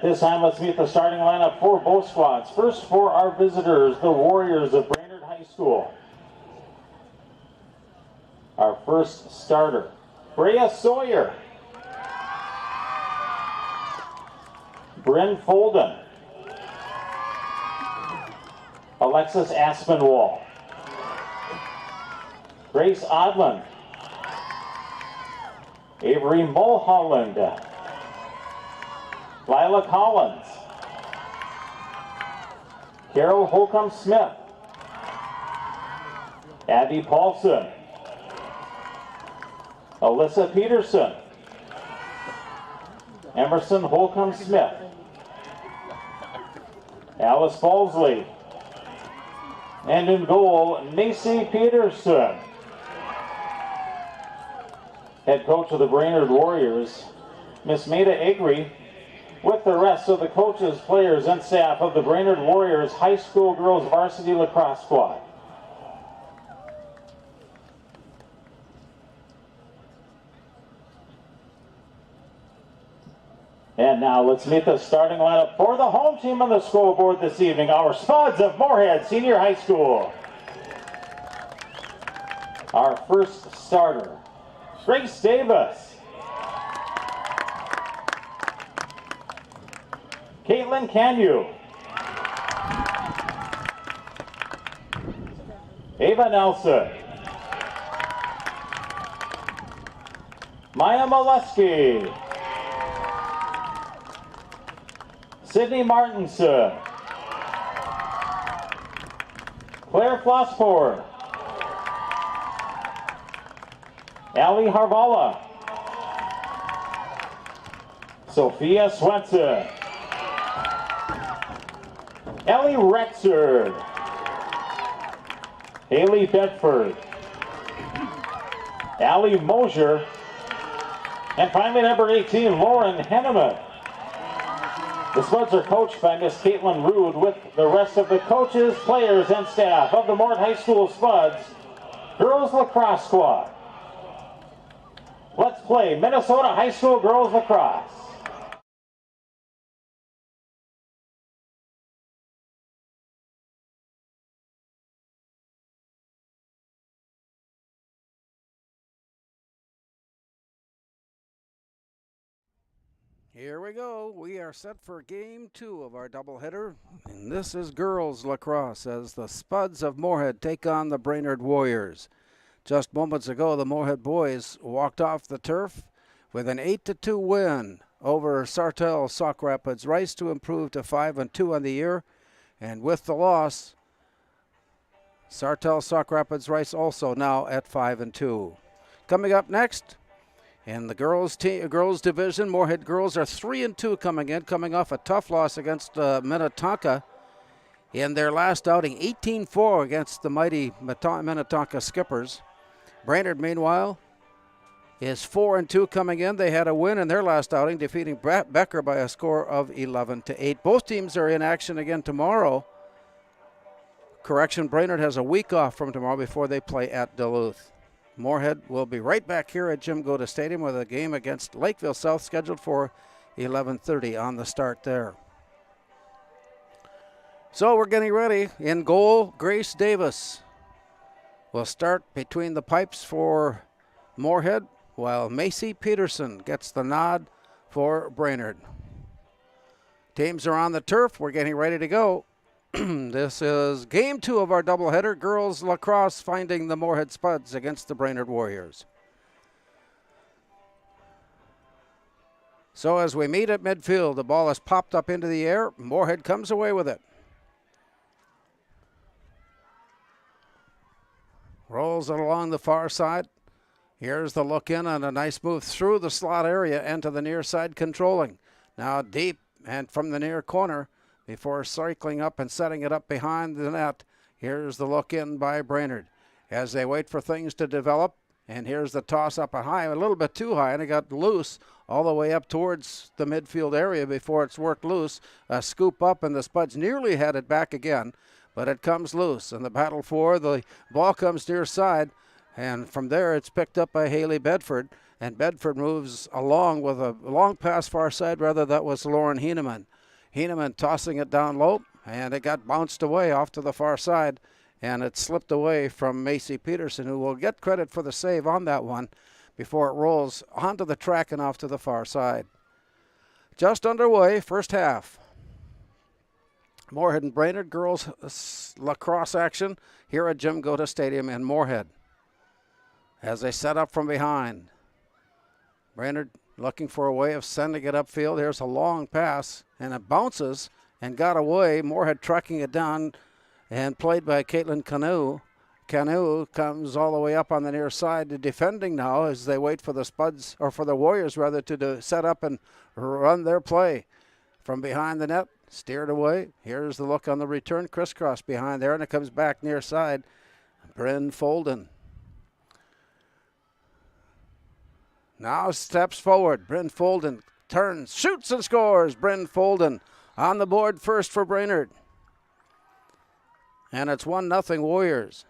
this time, let's meet the starting lineup for both squads. First, for our visitors, the Warriors of Brainerd High School. Our first starter, Brea Sawyer, Bryn Folden, Alexis Aspinwall, Grace Odland, Avery Mulholland, Lila Collins, Carol Holcomb-Smith, Abby Paulson, Alyssa Peterson, Emerson Holcomb-Smith, Alice Falsley, and in goal, Macy Peterson. Head coach of the Brainerd Warriors, Miss Maida Egri, with the rest of the coaches, players, and staff of the Brainerd Warriors High School Girls Varsity Lacrosse Squad. And now let's meet the starting lineup for the home team on the scoreboard this evening, our Spuds of Moorhead Senior High School. Our first starter, Grace Davis, Caitlin Canyu, Ava Nelson, Maya Molesky, Sydney Martinson, Claire Flossford, Allie Harvala, Sophia Swenson, Ellie Rexard, Haley Bedford, Allie Mosier, and finally number 18, Lauren Henneman. The Spuds are coached by Miss Caitlin Rude with the rest of the coaches, players, and staff of the Moorhead High School Spuds Girls Lacrosse Squad. Let's play Minnesota High School Girls Lacrosse. Here we go. We are set for game 2 of our doubleheader. And this is girls lacrosse as the Spuds of Moorhead take on the Brainerd Warriors. Just moments ago, the Moorhead boys walked off the turf with an 8-2 win over Sartell Sauk Rapids Rice to improve to 5-2 on the year. And with the loss, Sartell Sauk Rapids Rice also now at 5-2. Coming up next, in the girls division, Moorhead girls are 3-2 coming off a tough loss against Minnetonka in their last outing, 18-4 against the mighty Minnetonka Skippers. Brainerd, meanwhile, is 4-2 coming in. They had a win in their last outing, defeating Becker by a score of 11-8. Both teams are in action again tomorrow. Correction, Brainerd has a week off from tomorrow before they play at Duluth. Moorhead will be right back here at Jim Goda Stadium with a game against Lakeville South scheduled for 11:30 on the start there. So we're getting ready. In goal, Grace Davis will start between the pipes for Moorhead, while Macy Peterson gets the nod for Brainerd. Teams are on the turf. We're getting ready to go. This is game 2 of our doubleheader. Girls lacrosse finding the Moorhead Spuds against the Brainerd Warriors. So as we meet at midfield, the ball is popped up into the air. Moorhead comes away with it. Rolls it along the far side. Here's the look in and a nice move through the slot area and to the near side controlling. Now deep and from the near corner. Before cycling up and setting it up behind the net, here's the look in by Brainerd as they wait for things to develop. And here's the toss up high, a little bit too high, and it got loose all the way up towards the midfield area before it's worked loose. A scoop up, and the Spuds nearly had it back again, but it comes loose. And the battle for the ball comes near side, and from there it's picked up by Haley Bedford. And Bedford moves along with a long pass far side. Rather, that was Lauren Heeneman. Heeneman tossing it down low, and it got bounced away off to the far side, and it slipped away from Macy Peterson, who will get credit for the save on that one before it rolls onto the track and off to the far side. Just underway, first half. Moorhead and Brainerd girls lacrosse action here at Jim Gota Stadium in Moorhead. As they set up from behind, Brainerd looking for a way of sending it upfield. Here's a long pass, and it bounces and got away. Moorhead tracking it down and played by Caitlin Canoe. Canoe comes all the way up on the near side, defending now as they wait for the Spuds, or for the Warriors rather, to set up and run their play. From behind the net, steered away. Here's the look on the return, crisscross behind there, and it comes back near side. Bryn Folden now steps forward. Bryn Folden turns, shoots and scores. Bryn Folden on the board first for Brainerd. And it's 1-0 Warriors.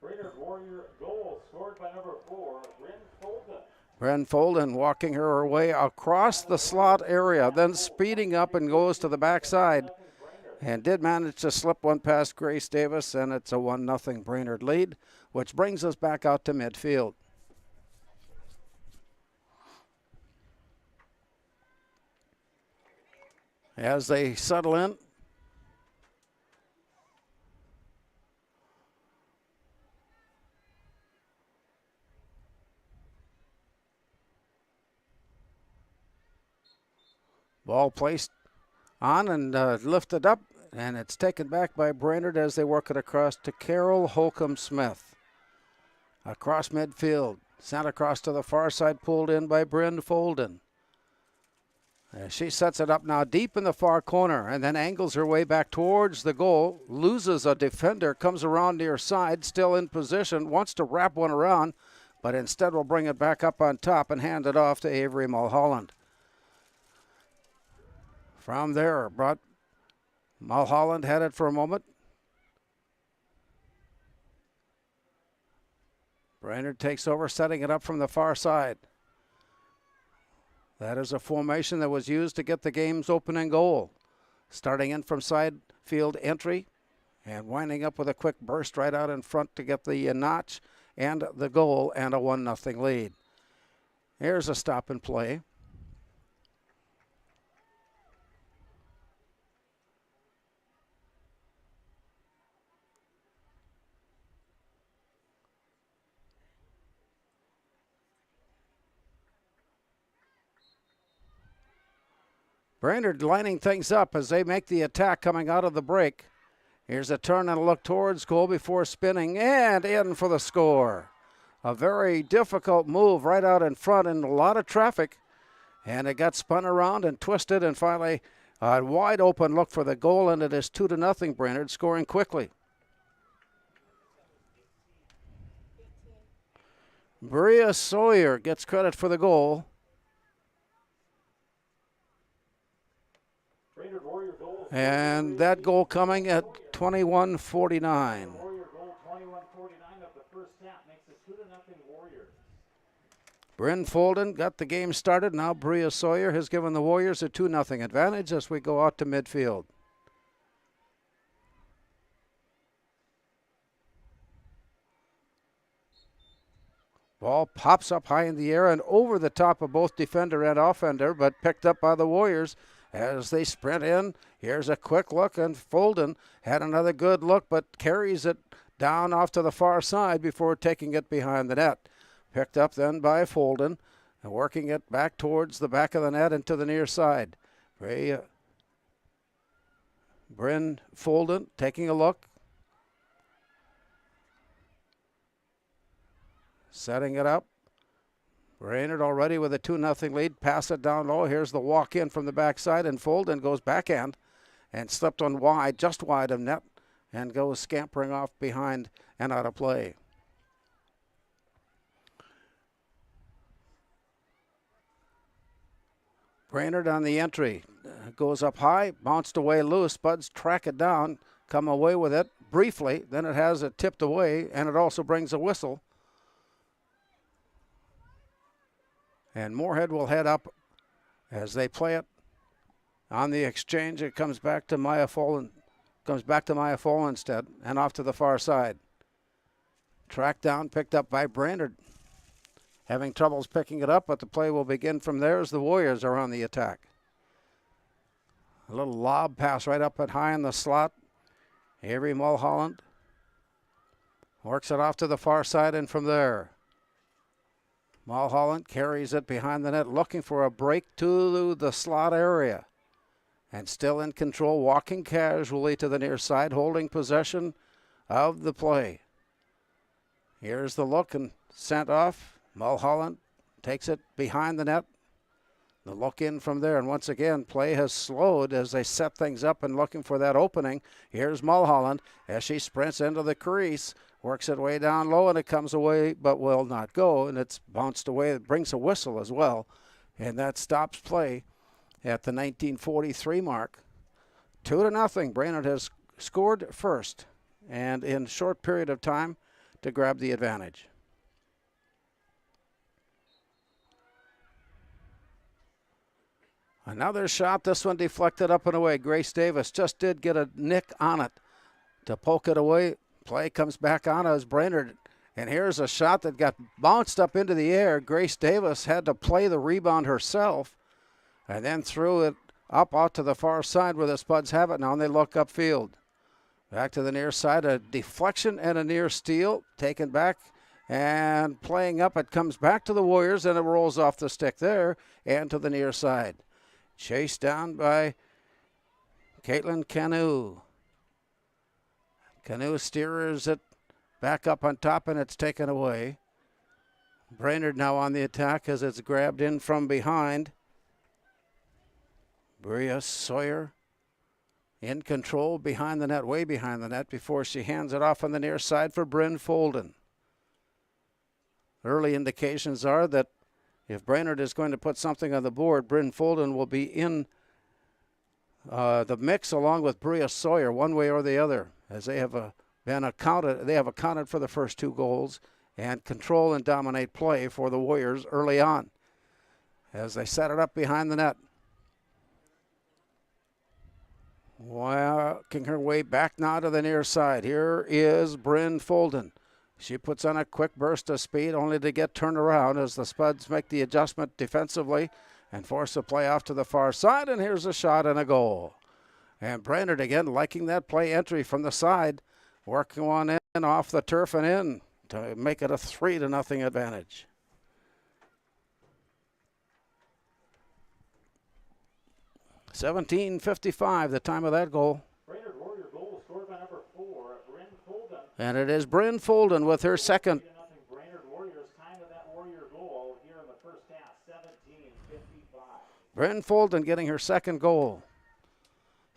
Brainerd Warrior goal scored by number 4, Bryn Folden. Bryn Folden walking her way across the slot area, then speeding up and goes to the backside. And did manage to slip one past Grace Davis, and it's a 1-0 Brainerd lead, which brings us back out to midfield. As they settle in, ball placed on and lifted up, and it's taken back by Brainerd as they work it across to Carol Holcomb-Smith. Across midfield, sent across to the far side, pulled in by Bryn Folden. She sets it up now deep in the far corner and then angles her way back towards the goal, loses a defender, comes around near side, still in position, wants to wrap one around, but instead will bring it back up on top and hand it off to Avery Mulholland. From there, brought Mulholland had it for a moment. Brainerd takes over, setting it up from the far side. That is a formation that was used to get the game's opening goal. Starting in from side field entry and winding up with a quick burst right out in front to get the notch and the goal and a 1-0 lead. Here's a stop and play. Brainerd lining things up as they make the attack coming out of the break. Here's a turn and a look towards goal before spinning and in for the score. A very difficult move right out in front and a lot of traffic. And it got spun around and twisted, and finally a wide open look for the goal, and it is 2-0 Brainerd, scoring quickly. Bria Sawyer gets credit for the goal. And that goal coming at 21:49. Warrior goal 21:49 of the first half makes it 2-0 Warriors. Bryn Folden got the game started. Now Bria Sawyer has given the Warriors a 2-0 advantage as we go out to midfield. Ball pops up high in the air and over the top of both defender and offender, but picked up by the Warriors as they sprint in. Here's a quick look, and Folden had another good look, but carries it down off to the far side before taking it behind the net. Picked up then by Folden, and working it back towards the back of the net and to the near side. Bryn Folden taking a look. Setting it up. Brainerd already with a 2-0 lead. Pass it down low. Here's the walk in from the backside, and Folden goes backhand and slipped on wide, just wide of net, and goes scampering off behind and out of play. Brainerd on the entry. Goes up high, bounced away loose. Spuds track it down, come away with it briefly. Then it has it tipped away, and it also brings a whistle. And Moorhead will head up as they play it On the exchange, it comes back to Maya Folan. Comes back to Maya Folanstead and off to the far side. Tracked down, picked up by Brainerd. Having troubles picking it up, but the play will begin from there as the Warriors are on the attack. A little lob pass right up and high in the slot. Avery Mulholland works it off to the far side and from there. Mulholland carries it behind the net, looking for a break to the slot area. And still in control, walking casually to the near side, holding possession of the play. Here's the look and sent off. Mulholland takes it behind the net. The look in from there, and once again, play has slowed as they set things up and looking for that opening. Here's Mulholland as she sprints into the crease, works it way down low, and it comes away but will not go, and it's bounced away. It brings a whistle as well, and that stops play at the 1943 mark. 2-0. Brainerd has scored first, and in a short period of time to grab the advantage. Another shot, this one deflected up and away. Grace Davis just did get a nick on it to poke it away. Play comes back on as Brainerd. And here's a shot that got bounced up into the air. Grace Davis had to play the rebound herself and then threw it up out to the far side where the Spuds have it now, and they look upfield. Back to the near side, a deflection and a near steal. Taken back and playing up. It comes back to the Warriors, and it rolls off the stick there and to the near side. Chased down by Caitlin Canoe. Canoe steers it back up on top, and it's taken away. Brainerd now on the attack as it's grabbed in from behind. Bria Sawyer in control behind the net, way behind the net, before she hands it off on the near side for Bryn Folden. Early indications are that if Brainerd is going to put something on the board, Bryn Folden will be in the mix along with Bria Sawyer, one way or the other, as they have accounted for the first 2 goals and control and dominate play for the Warriors early on as they set it up behind the net. Working her way back now to the near side. Here is Bryn Folden. She puts on a quick burst of speed only to get turned around as the Spuds make the adjustment defensively and force the play off to the far side, and here's a shot and a goal. And Brainerd again liking that play entry from the side, working one in off the turf and in to make it a 3-0 advantage. $17:55, the time of that goal. Brainerd Warrior goal scored by number 4, Bryn Folden. And it is Bryn Folden with her second. Brainerd Warriors time of that Warrior goal here in the first half, 17:55. Bryn Folden getting her second goal.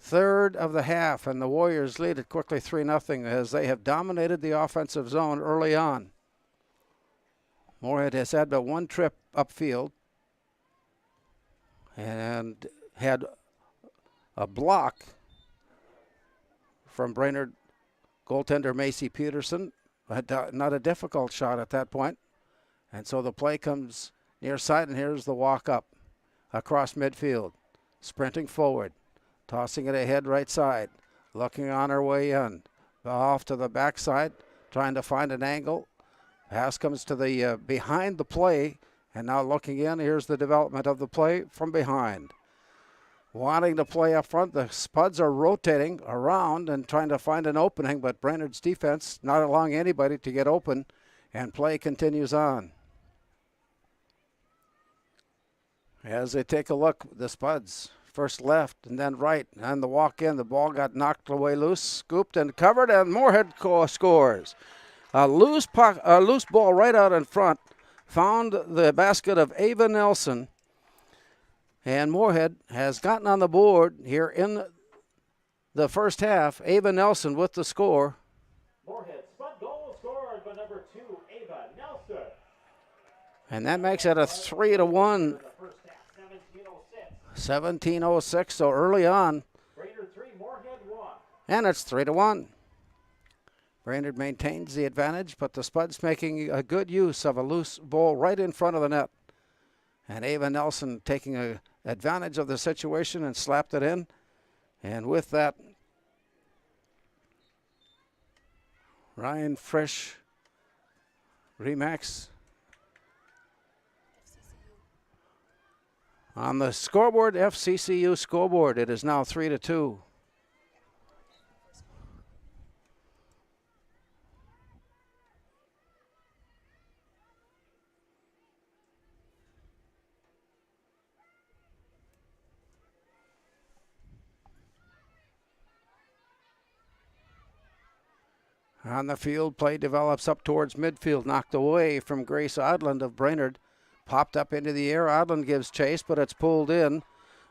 Third of the half, and the Warriors lead it quickly 3-0 as they have dominated the offensive zone early on. Moorhead has had but one trip upfield and had a block from Brainerd goaltender Macy Peterson. Not a difficult shot at that point. And so the play comes near side, and here's the walk up across midfield. Sprinting forward, tossing it ahead right side, looking on her way in. Off to the backside, trying to find an angle. Pass comes to the behind the play, and now looking in, here's the development of the play from behind. Wanting to play up front, the Spuds are rotating around and trying to find an opening, but Brainerd's defense not allowing anybody to get open, and play continues on. As they take a look, the Spuds first left and then right, and the walk in, the ball got knocked away loose, scooped and covered, and Moorhead scores. A loose ball right out in front, found the basket of Ava Nelson. And Moorhead has gotten on the board here in the first half. Ava Nelson with the score. Moorhead Spud goal scored by number 2, Ava Nelson. And that makes it a 3-1. 17:06. 17:06, so early on. Brainerd 3, Moorhead 1. And it's 3-1. Brainerd maintains the advantage, but the Spuds making a good use of a loose ball right in front of the net. And Ava Nelson taking advantage of the situation and slapped it in. And with that, Ryan Frisch, Remax on the scoreboard, FCCU scoreboard. It is now 3-2. On the field, play develops up towards midfield, knocked away from Grace Odland of Brainerd. Popped up into the air. Odland gives chase, but it's pulled in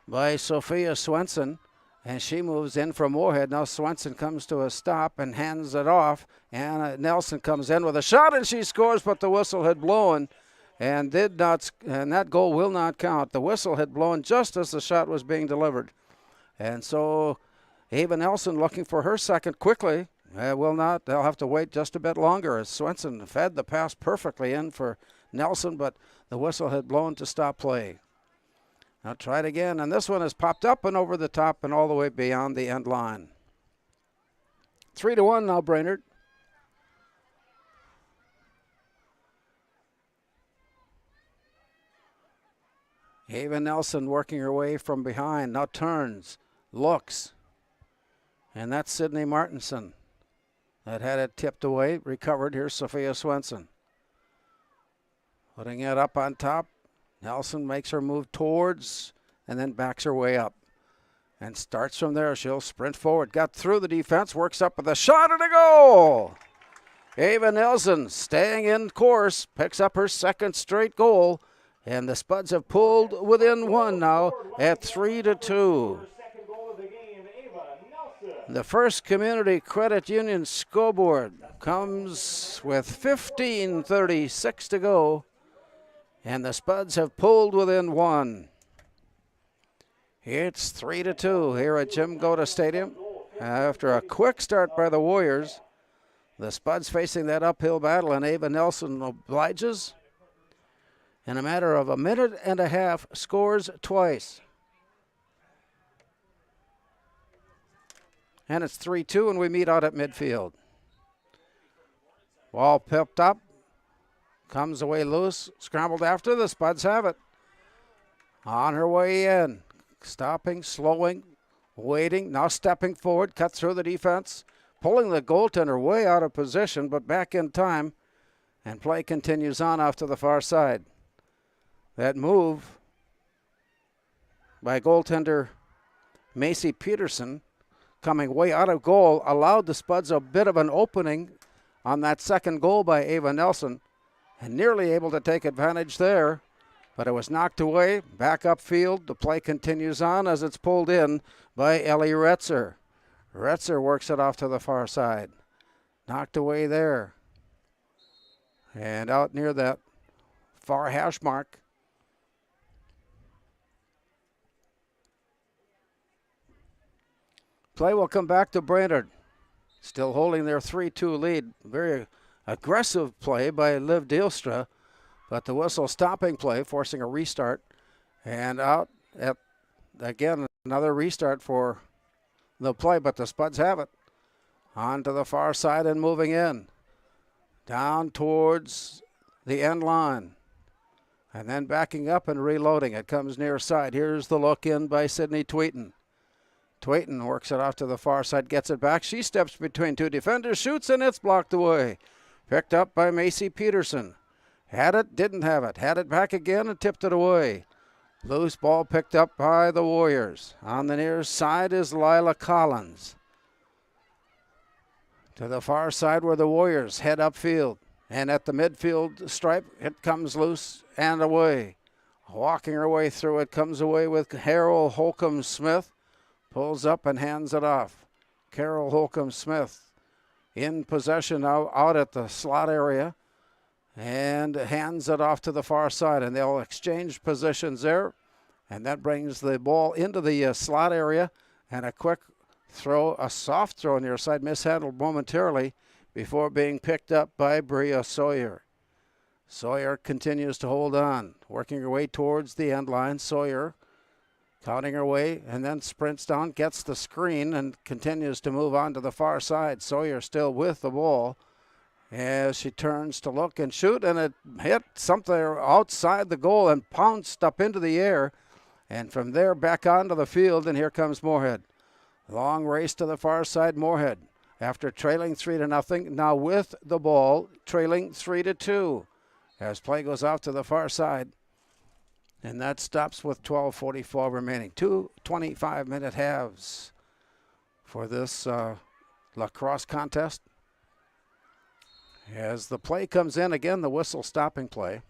by Sophia Swenson, and she moves in from Moorhead. Now Swenson comes to a stop and hands it off. Anna Nelson comes in with a shot, and she scores, but the whistle had blown and that goal will not count. The whistle had blown just as the shot was being delivered. And so Ava Nelson looking for her second quickly. Will not. They'll have to wait just a bit longer as Swenson fed the pass perfectly in for Nelson, but the whistle had blown to stop play. Now try it again, and this one has popped up and over the top and all the way beyond the end line. 3-1 now, Brainerd. Ava Nelson working her way from behind, now turns, looks, and that's Sydney Martinson. That had it tipped away, recovered. Here's Sophia Swenson. Putting it up on top. Nelson makes her move towards and then backs her way up. And starts from there. She'll sprint forward. Got through the defense, works up with a shot and a goal. Ava Nelson staying in course, picks up her second straight goal. And the Spuds have pulled within one now at 3-2. The First Community Credit Union scoreboard comes with 15:36 to go, and the Spuds have pulled within one. It's 3-2 here at Jim Goda Stadium. After a quick start by the Warriors, the Spuds facing that uphill battle, and Ava Nelson obliges. In a matter of a minute and a half, scores twice. And it's 3-2, and we meet out at midfield. Ball pipped up, comes away loose, scrambled after. The Spuds have it. On her way in, stopping, slowing, waiting, now stepping forward, cut through the defense, pulling the goaltender way out of position, but back in time, and play continues on off to the far side. That move by goaltender Macy Peterson, coming way out of goal, allowed the Spuds a bit of an opening on that second goal by Ava Nelson, and nearly able to take advantage there, but it was knocked away. Back upfield, the play continues on as it's pulled in by Ellie Retzer. Retzer works it off to the far side. Knocked away there. And out near that far hash mark. Play will come back to Brainerd, still holding their 3-2 lead. Very aggressive play by Liv Deelstra, but the whistle stopping play, forcing a restart. And out at, again, another restart for the play, but the Spuds have it. On to the far side and moving in. Down towards the end line. And then backing up and reloading. It comes near side. Here's the look in by Sydney Tweeton. Tweeton works it off to the far side, gets it back. She steps between two defenders, shoots, and it's blocked away. Picked up by Macy Peterson. Had it, didn't have it. Had it back again and tipped it away. Loose ball picked up by the Warriors. On the near side is Lila Collins. To the far side where the Warriors head upfield. And at the midfield stripe, it comes loose and away. Walking her way through it, comes away with Harold Holcomb-Smith. Pulls up and hands it off. Carol Holcomb-Smith in possession now out at the slot area and hands it off to the far side, and they'll exchange positions there, and that brings the ball into the slot area, and a quick throw, a soft throw near side, mishandled momentarily before being picked up by Bria Sawyer. Sawyer continues to hold on, working her way towards the end line. Sawyer Counting her way and then sprints down, gets the screen and continues to move on to the far side. Sawyer still with the ball as she turns to look and shoot, and it hit something outside the goal and pounced up into the air. And from there back onto the field, and here comes Moorhead. Long race to the far side, Moorhead. After trailing 3-0, now with the ball, trailing 3-2 as play goes out to the far side. And that stops with 12:44 remaining. 2 25-minute halves for this lacrosse contest. As the play comes in, again, the whistle stopping play.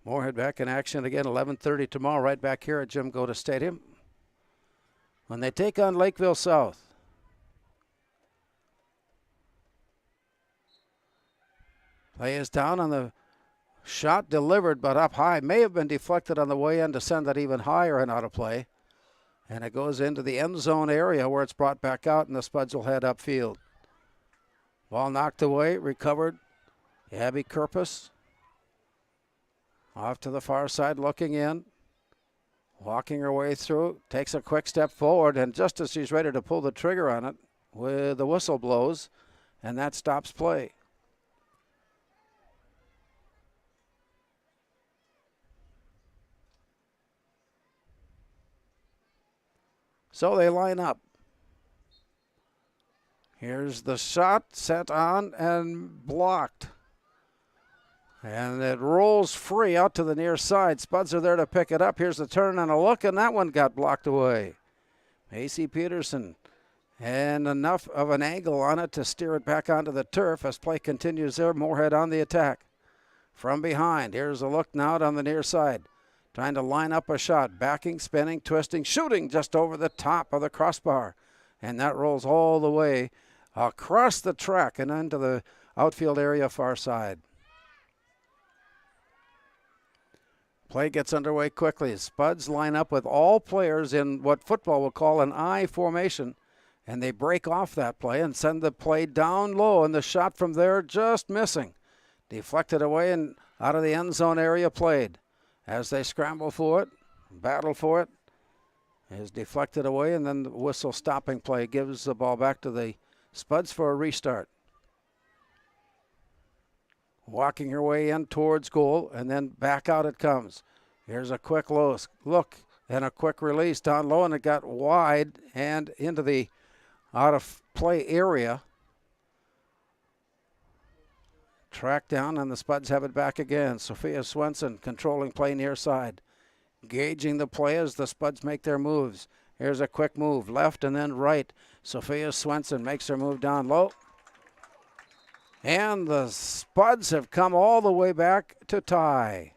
Moorhead back in action again, 11:30 tomorrow, right back here at Jim Goda Stadium when they take on Lakeville South. Play is down on the shot delivered, but up high. May have been deflected on the way in to send that even higher and out of play. And it goes into the end zone area where it's brought back out, and the Spuds will head upfield. Ball knocked away, recovered. Abby Kerpus off to the far side, looking in. Walking her way through, takes a quick step forward, and just as she's ready to pull the trigger on it, with the whistle blows, and that stops play. So they line up. Here's the shot, set on and blocked. And it rolls free out to the near side. Spuds are there to pick it up. Here's the turn and a look, and that one got blocked away. Macy Peterson, and enough of an angle on it to steer it back onto the turf as play continues there. Moorhead on the attack. From behind, here's a look now on the near side. Trying to line up a shot, backing, spinning, twisting, shooting just over the top of the crossbar. And that rolls all the way across the track and into the outfield area far side. Play gets underway quickly. Spuds line up with all players in what football will call an I formation, and they break off that play and send the play down low, and the shot from there just missing. Deflected away and out of the end zone area played. As they scramble for it, battle for it, is deflected away, and then the whistle stopping play gives the ball back to the Spuds for a restart. Walking her way in towards goal, and then back out it comes. Here's a quick look and a quick release down low, and it got wide and into the out of play area. Track down, and the Spuds have it back again. Sophia Swenson controlling play near side. Gauging the play as the Spuds make their moves. Here's a quick move, left and then right. Sophia Swenson makes her move down low. And the Spuds have come all the way back to tie.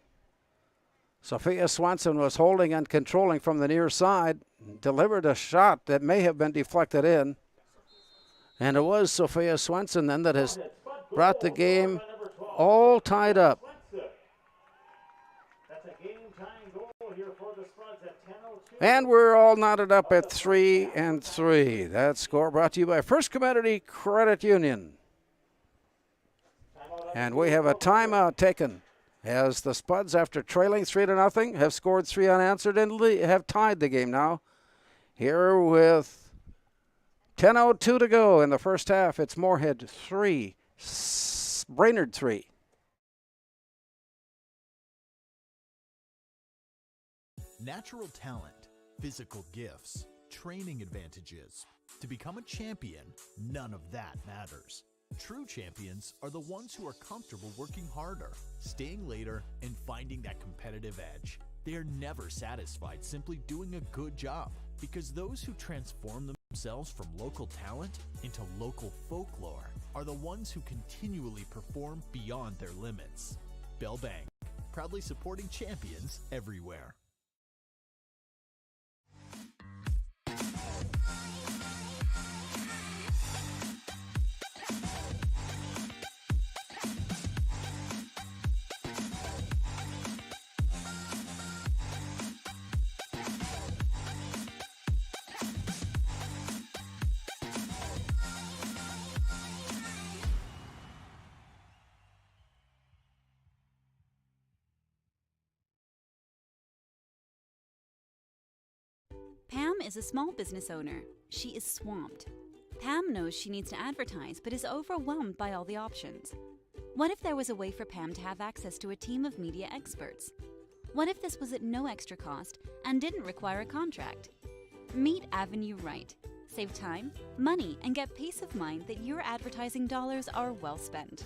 Sophia Swenson was holding and controlling from the near side. Delivered a shot that may have been deflected in. And it was Sophia Swenson then that has brought the game all tied up. And we're all knotted up at 3-3. That score brought to you by First Community Credit Union. And we have a timeout taken as the Spuds, after trailing 3-0, have scored 3 unanswered and have tied the game now. Here with 10:02 to go in the first half, it's Moorhead 3, Brainerd 3. Natural talent, physical gifts, training advantages. To become a champion, none of that matters. True champions are the ones who are comfortable working harder, staying later, and finding that competitive edge. They are never satisfied simply doing a good job, because those who transform themselves from local talent into local folklore are the ones who continually perform beyond their limits. Bell Bank, proudly supporting champions everywhere. Pam is a small business owner. She is swamped. Pam knows she needs to advertise but is overwhelmed by all the options. What if there was a way for Pam to have access to a team of media experts? What if this was at no extra cost and didn't require a contract? Meet Avenue Right. Save time, money, and get peace of mind that your advertising dollars are well spent.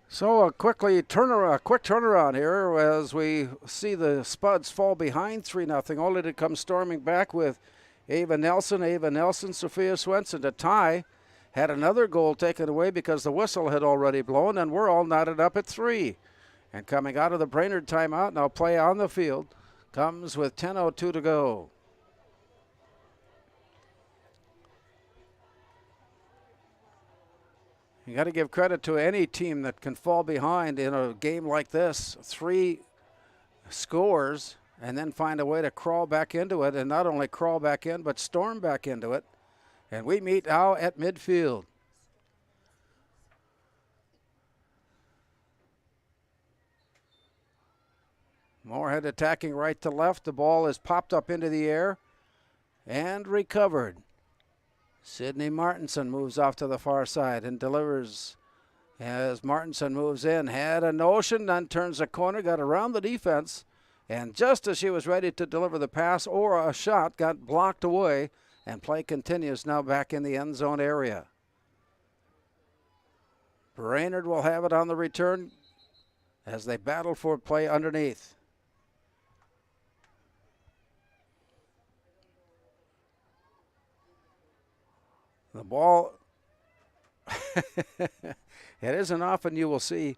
So a quick turnaround here as we see the Spuds fall behind 3-0, only to come storming back with Ava Nelson, Sophia Swenson to tie. Had another goal taken away because the whistle had already blown, and we're all knotted up at 3. And coming out of the Brainerd timeout, now play on the field, comes with 10:02 to go. You got to give credit to any team that can fall behind in a game like this. 3 scores and then find a way to crawl back into it, and not only crawl back in, but storm back into it. And we meet now at midfield. Moorhead attacking right to left. The ball is popped up into the air and recovered. Sydney Martinson moves off to the far side and delivers as Martinson moves in. Had a notion, then turns the corner, got around the defense, and just as she was ready to deliver the pass or a shot, got blocked away, and play continues now back in the end zone area. Brainerd will have it on the return as they battle for play underneath. The ball, it isn't often you will see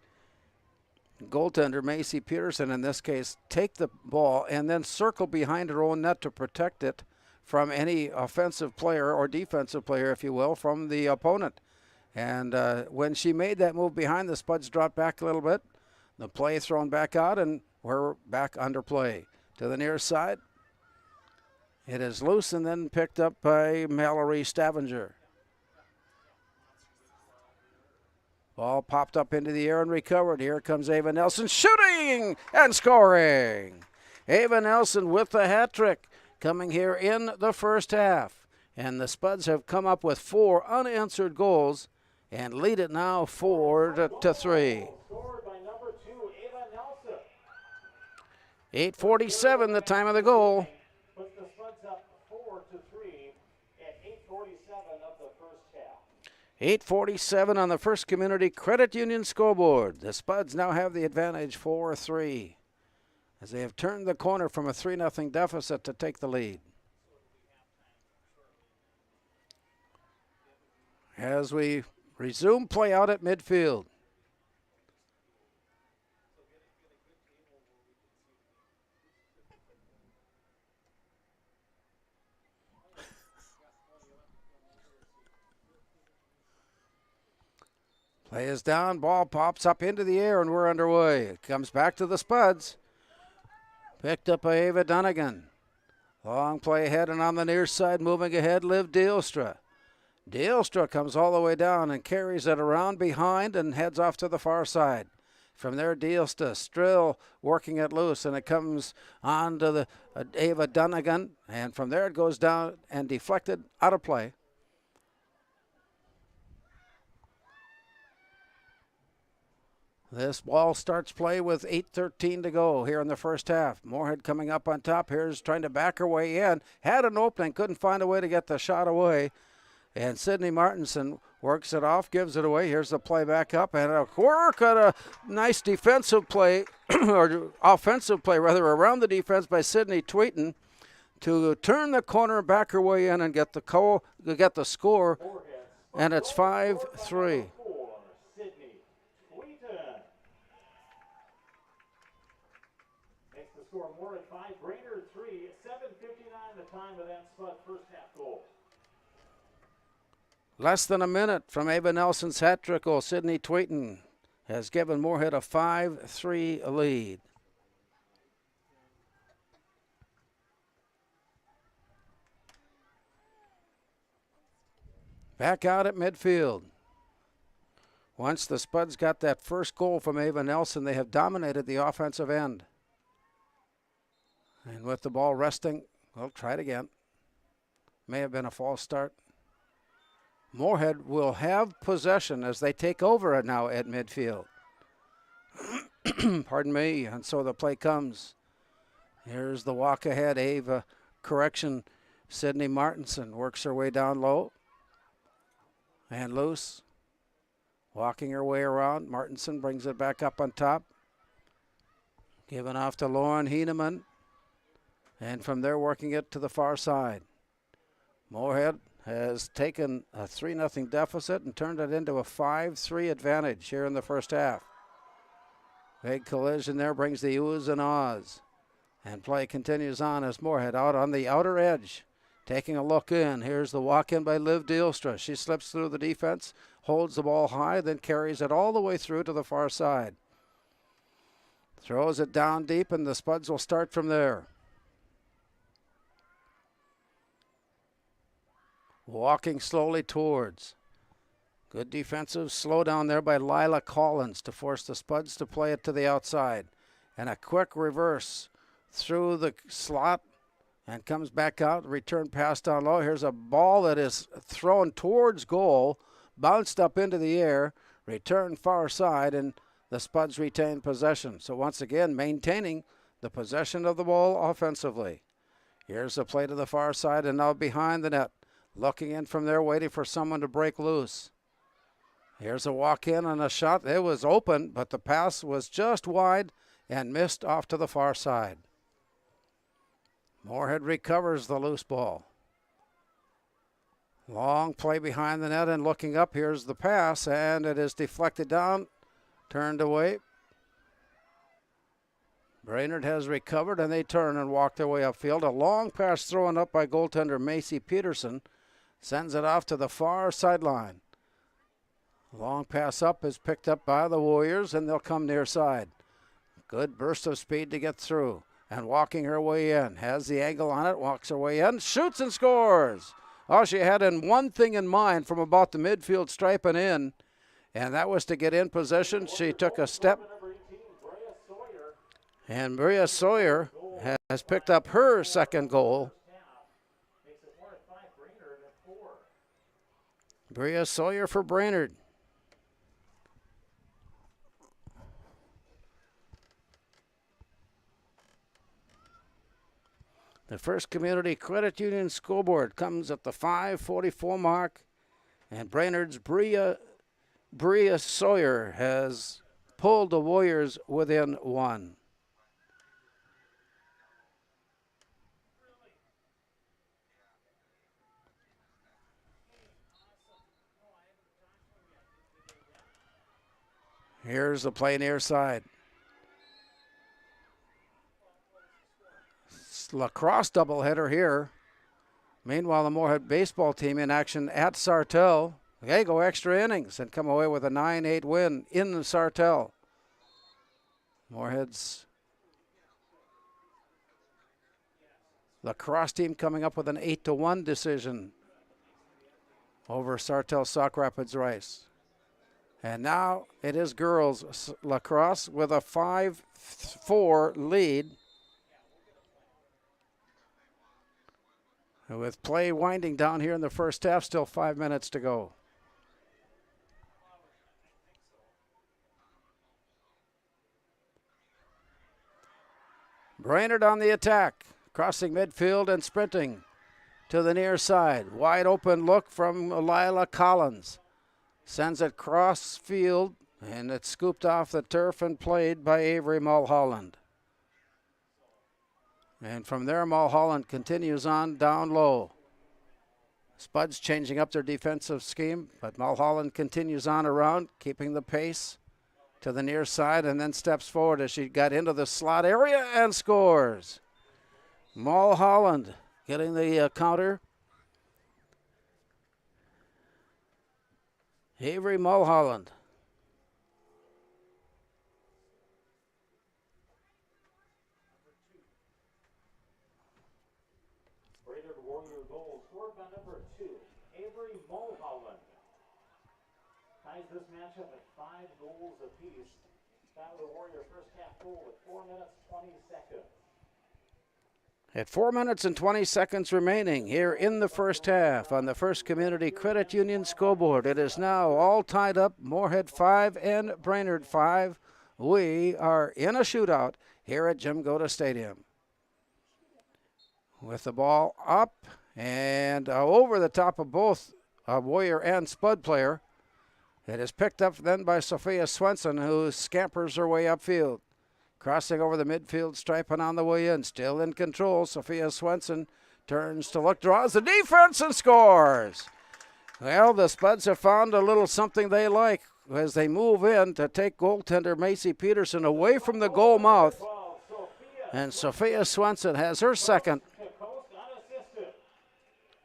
goaltender Macy Peterson, in this case, take the ball and then circle behind her own net to protect it from any offensive player or defensive player, if you will, from the opponent. And when she made that move behind, the Spuds dropped back a little bit. The play thrown back out, and we're back under play. To the near side. It is loose and then picked up by Mallory Stavanger. Ball popped up into the air and recovered. Here comes Ava Nelson shooting and scoring. Ava Nelson with the hat trick coming here in the first half. And the Spuds have come up with 4 unanswered goals and lead it now 4-3. 8:47 the time of the goal. 8:47 on the First Community Credit Union scoreboard. The Spuds now have the advantage 4-3 as they have turned the corner from a 3-0 deficit to take the lead. As we resume play out at midfield. Play is down, ball pops up into the air, and we're underway. It comes back to the Spuds. Picked up by Ava Dunnigan. Long play ahead, and on the near side, moving ahead, Liv Deelstra. Deelstra comes all the way down and carries it around behind and heads off to the far side. From there, Deelstra still working it loose, and it comes on to the Ava Dunnigan, and from there it goes down and deflected out of play. This ball starts play with 8:13 to go here in the first half. Moorhead coming up on top. Here's trying to back her way in. Had an opening, couldn't find a way to get the shot away. And Sydney Martinson works it off, gives it away. Here's the play back up, and a work on a nice defensive play, or offensive play rather, around the defense by Sydney Tweeton to turn the corner, back her way in, and get the score. And it's 5-3. Score Moorhead 5, Brainerd 3, 7:59 the time of that Spud first half goal. Less than a minute from Ava Nelson's hat trick goal. Sydney Tweeton has given Moorhead a 5-3 lead. Back out at midfield. Once the Spuds got that first goal from Ava Nelson, they have dominated the offensive end. And with the ball resting, we'll try it again. May have been a false start. Moorhead will have possession as they take over now at midfield. Pardon me. And so the play comes. Here's the walk ahead. Ava, correction. Sydney Martinson works her way down low. And loose. Walking her way around. Martinson brings it back up on top. Given off to Lauren Heeneman. And from there working it to the far side. Moorhead has taken a 3-0 deficit and turned it into a 5-3 advantage here in the first half. Big collision there brings the oohs and ahs. And play continues on as Moorhead out on the outer edge. Taking a look in. Here's the walk in by Liv Deelstra. She slips through the defense, holds the ball high, then carries it all the way through to the far side. Throws it down deep, and the Spuds will start from there. Walking slowly towards. Good defensive slowdown there by Lila Collins to force the Spuds to play it to the outside. And a quick reverse through the slot and comes back out. Return pass down low. Here's a ball that is thrown towards goal, bounced up into the air, returned far side, and the Spuds retain possession. So once again, maintaining the possession of the ball offensively. Here's the play to the far side and now behind the net. Looking in from there, waiting for someone to break loose. Here's a walk in and a shot. It was open, but the pass was just wide and missed off to the far side. Moorhead recovers the loose ball. Long play behind the net and looking up. Here's the pass, and it is deflected down, turned away. Brainerd has recovered, and they turn and walk their way upfield. A long pass thrown up by goaltender Macy Peterson. Sends it off to the far sideline. Long pass up is picked up by the Warriors, and they'll come near side. Good burst of speed to get through. And walking her way in. Has the angle on it, walks her way in, shoots and scores. Oh, she had one thing in mind from about the midfield stripe and in, and that was to get in possession. She took a step. And Bria Sawyer has picked up her second goal. Bria Sawyer for Brainerd. The First Community Credit Union scoreboard comes at the 5:44 mark, and Brainerd's Bria Sawyer has pulled the Warriors within one. Here's the play near side. Lacrosse doubleheader here. Meanwhile, the Moorhead baseball team in action at Sartell. They go extra innings and come away with a 9-8 win in Sartell. Moorhead's lacrosse team coming up with an 8-1 decision over Sartell Sauk Rapids Rice. And now it is girls lacrosse with a 5-4 lead. With play winding down here in the first half, still 5 minutes to go. Brainerd on the attack, crossing midfield and sprinting to the near side. Wide open look from Lila Collins. Sends it cross field, and it's scooped off the turf and played by Avery Mulholland. And from there, Mulholland continues on down low. Spuds changing up their defensive scheme, but Mulholland continues on around, keeping the pace to the near side, and then steps forward as she got into the slot area and scores. Mulholland getting the counter. Avery Mulholland. Brainerd Warrior goal scored by number 2, Avery Mulholland. Ties this matchup at 5 goals apiece. That was the Warrior first half goal with 4 minutes, 20 seconds. At 4 minutes and 20 seconds remaining here in the first half on the First Community Credit Union scoreboard. It is now all tied up, Moorhead 5 and Brainerd 5. We are in a shootout here at Jim Goda Stadium. With the ball up and over the top of both Warrior and Spud player. It is picked up then by Sophia Swenson, who scampers her way upfield. Crossing over the midfield stripe and on the way in. Still in control. Sophia Swenson turns to look, draws the defense and scores. Well, the Spuds have found a little something they like as they move in to take goaltender Macy Peterson away from the goal mouth. And Sophia Swenson has her second.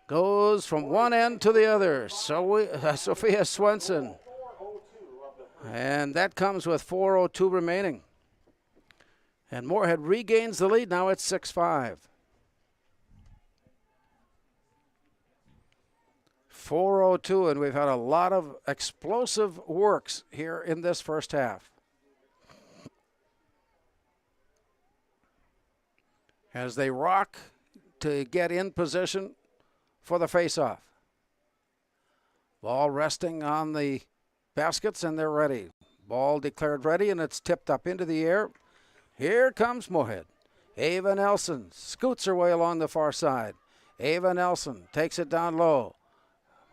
Goes from one end to the other. So Sophia Swenson. And that comes with 4:02 remaining. And Moorhead regains the lead. Now it's 6-5. 4:02, and we've had a lot of explosive works here in this first half. As they rock to get in position for the face-off. Ball resting on the baskets, and they're ready. Ball declared ready, and it's tipped up into the air. Here comes Moorhead. Ava Nelson scoots her way along the far side. Ava Nelson takes it down low.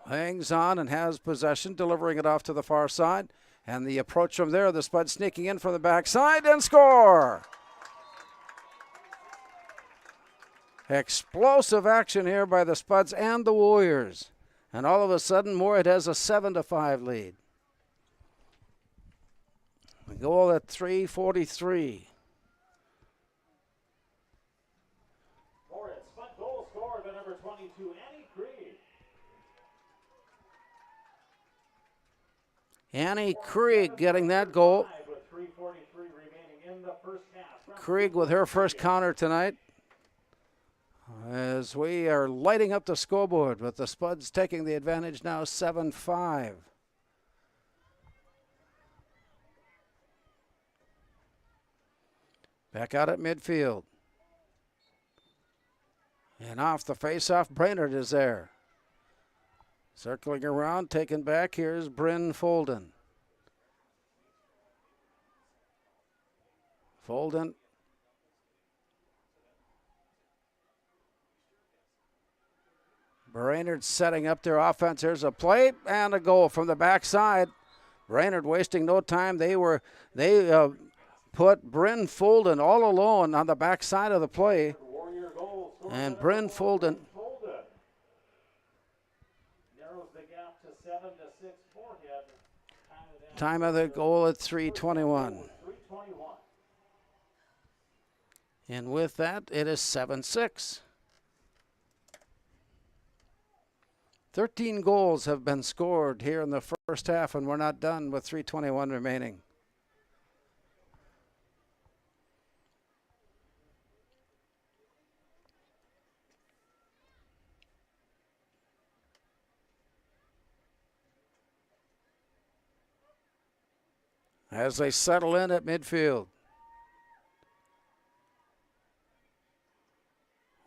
Hangs on and has possession, delivering it off to the far side. And the approach from there, the Spud sneaking in from the backside and score! Explosive action here by the Spuds and the Warriors. And all of a sudden, Moorhead has a 7-5 lead. The goal at 3:43. Moorhead Spud goal scored by number 22, Annie Krieg. Annie Krieg getting that goal. With 3:43 remaining in the first half. Krieg with her first counter tonight. As we are lighting up the scoreboard with the Spuds taking the advantage now 7-5. Back out at midfield. And off the face-off, Brainerd is there. Circling around, taken back, here's Bryn Folden. Folden. Brainerd setting up their offense. Here's a play and a goal from the backside. Brainerd wasting no time. They put Bryn Folden all alone on the backside of the play. And Bryn Folden narrows the gap to 7-6. Moorhead. Time of the goal at 3:21. And with that, it is 7-6. 13 goals have been scored here in the first half, and we're not done with 3:21 remaining. As they settle in at midfield.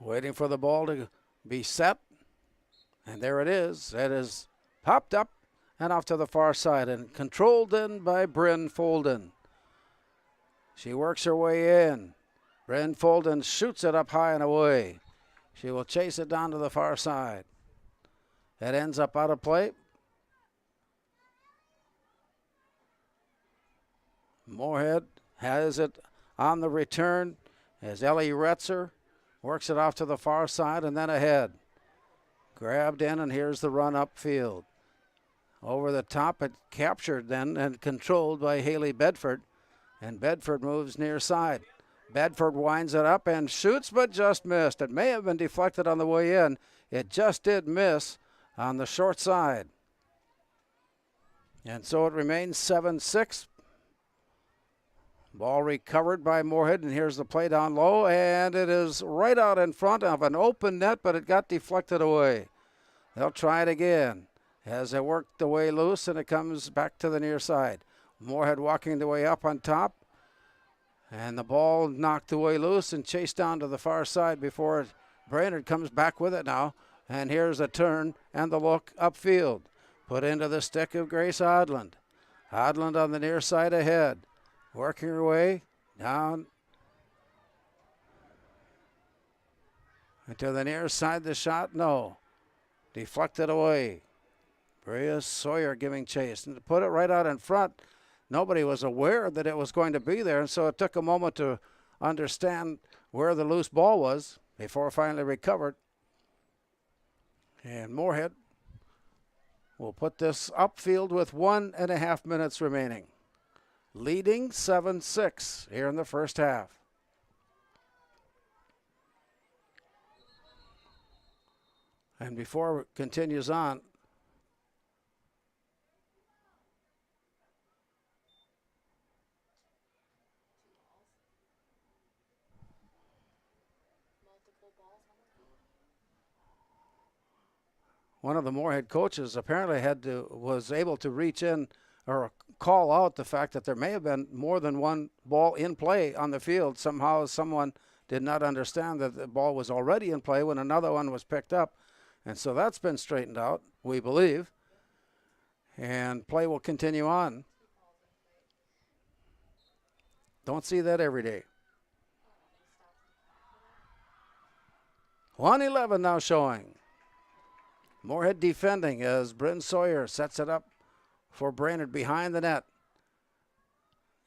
Waiting for the ball to be set. And there it is. It is popped up and off to the far side and controlled in by Bryn Folden. She works her way in. Bryn Folden shoots it up high and away. She will chase it down to the far side. It ends up out of play. Moorhead has it on the return as Ellie Retzer works it off to the far side and then ahead. Grabbed in, and here's the run upfield. Over the top, it captured then and controlled by Haley Bedford. And Bedford moves near side. Bedford winds it up and shoots, but just missed. It may have been deflected on the way in. It just did miss on the short side. And so it remains 7-6. Ball recovered by Moorhead, and here's the play down low, and it is right out in front of an open net, but it got deflected away. They'll try it again as they work the way loose, and it comes back to the near side. Moorhead walking the way up on top, and the ball knocked the way loose and chased down to the far side before Brainerd comes back with it now. And here's a turn and the look upfield. Put into the stick of Grace Odland. Odland on the near side ahead. Working her way down to the near side. The shot, no. Deflected away. Bria Sawyer giving chase. And to put it right out in front, nobody was aware that it was going to be there. And so it took a moment to understand where the loose ball was before finally recovered. And Moorhead will put this upfield with 1.5 minutes remaining. Leading 7-6 here in the first half. And before it continues on, one of the Moorhead coaches apparently was able to reach in or call out the fact that there may have been more than one ball in play on the field. Somehow someone did not understand that the ball was already in play when another one was picked up. And so that's been straightened out, we believe. And play will continue on. Don't see that every day. 1:11 now showing. Moorhead defending as Bryn Sawyer sets it up for Brainerd behind the net.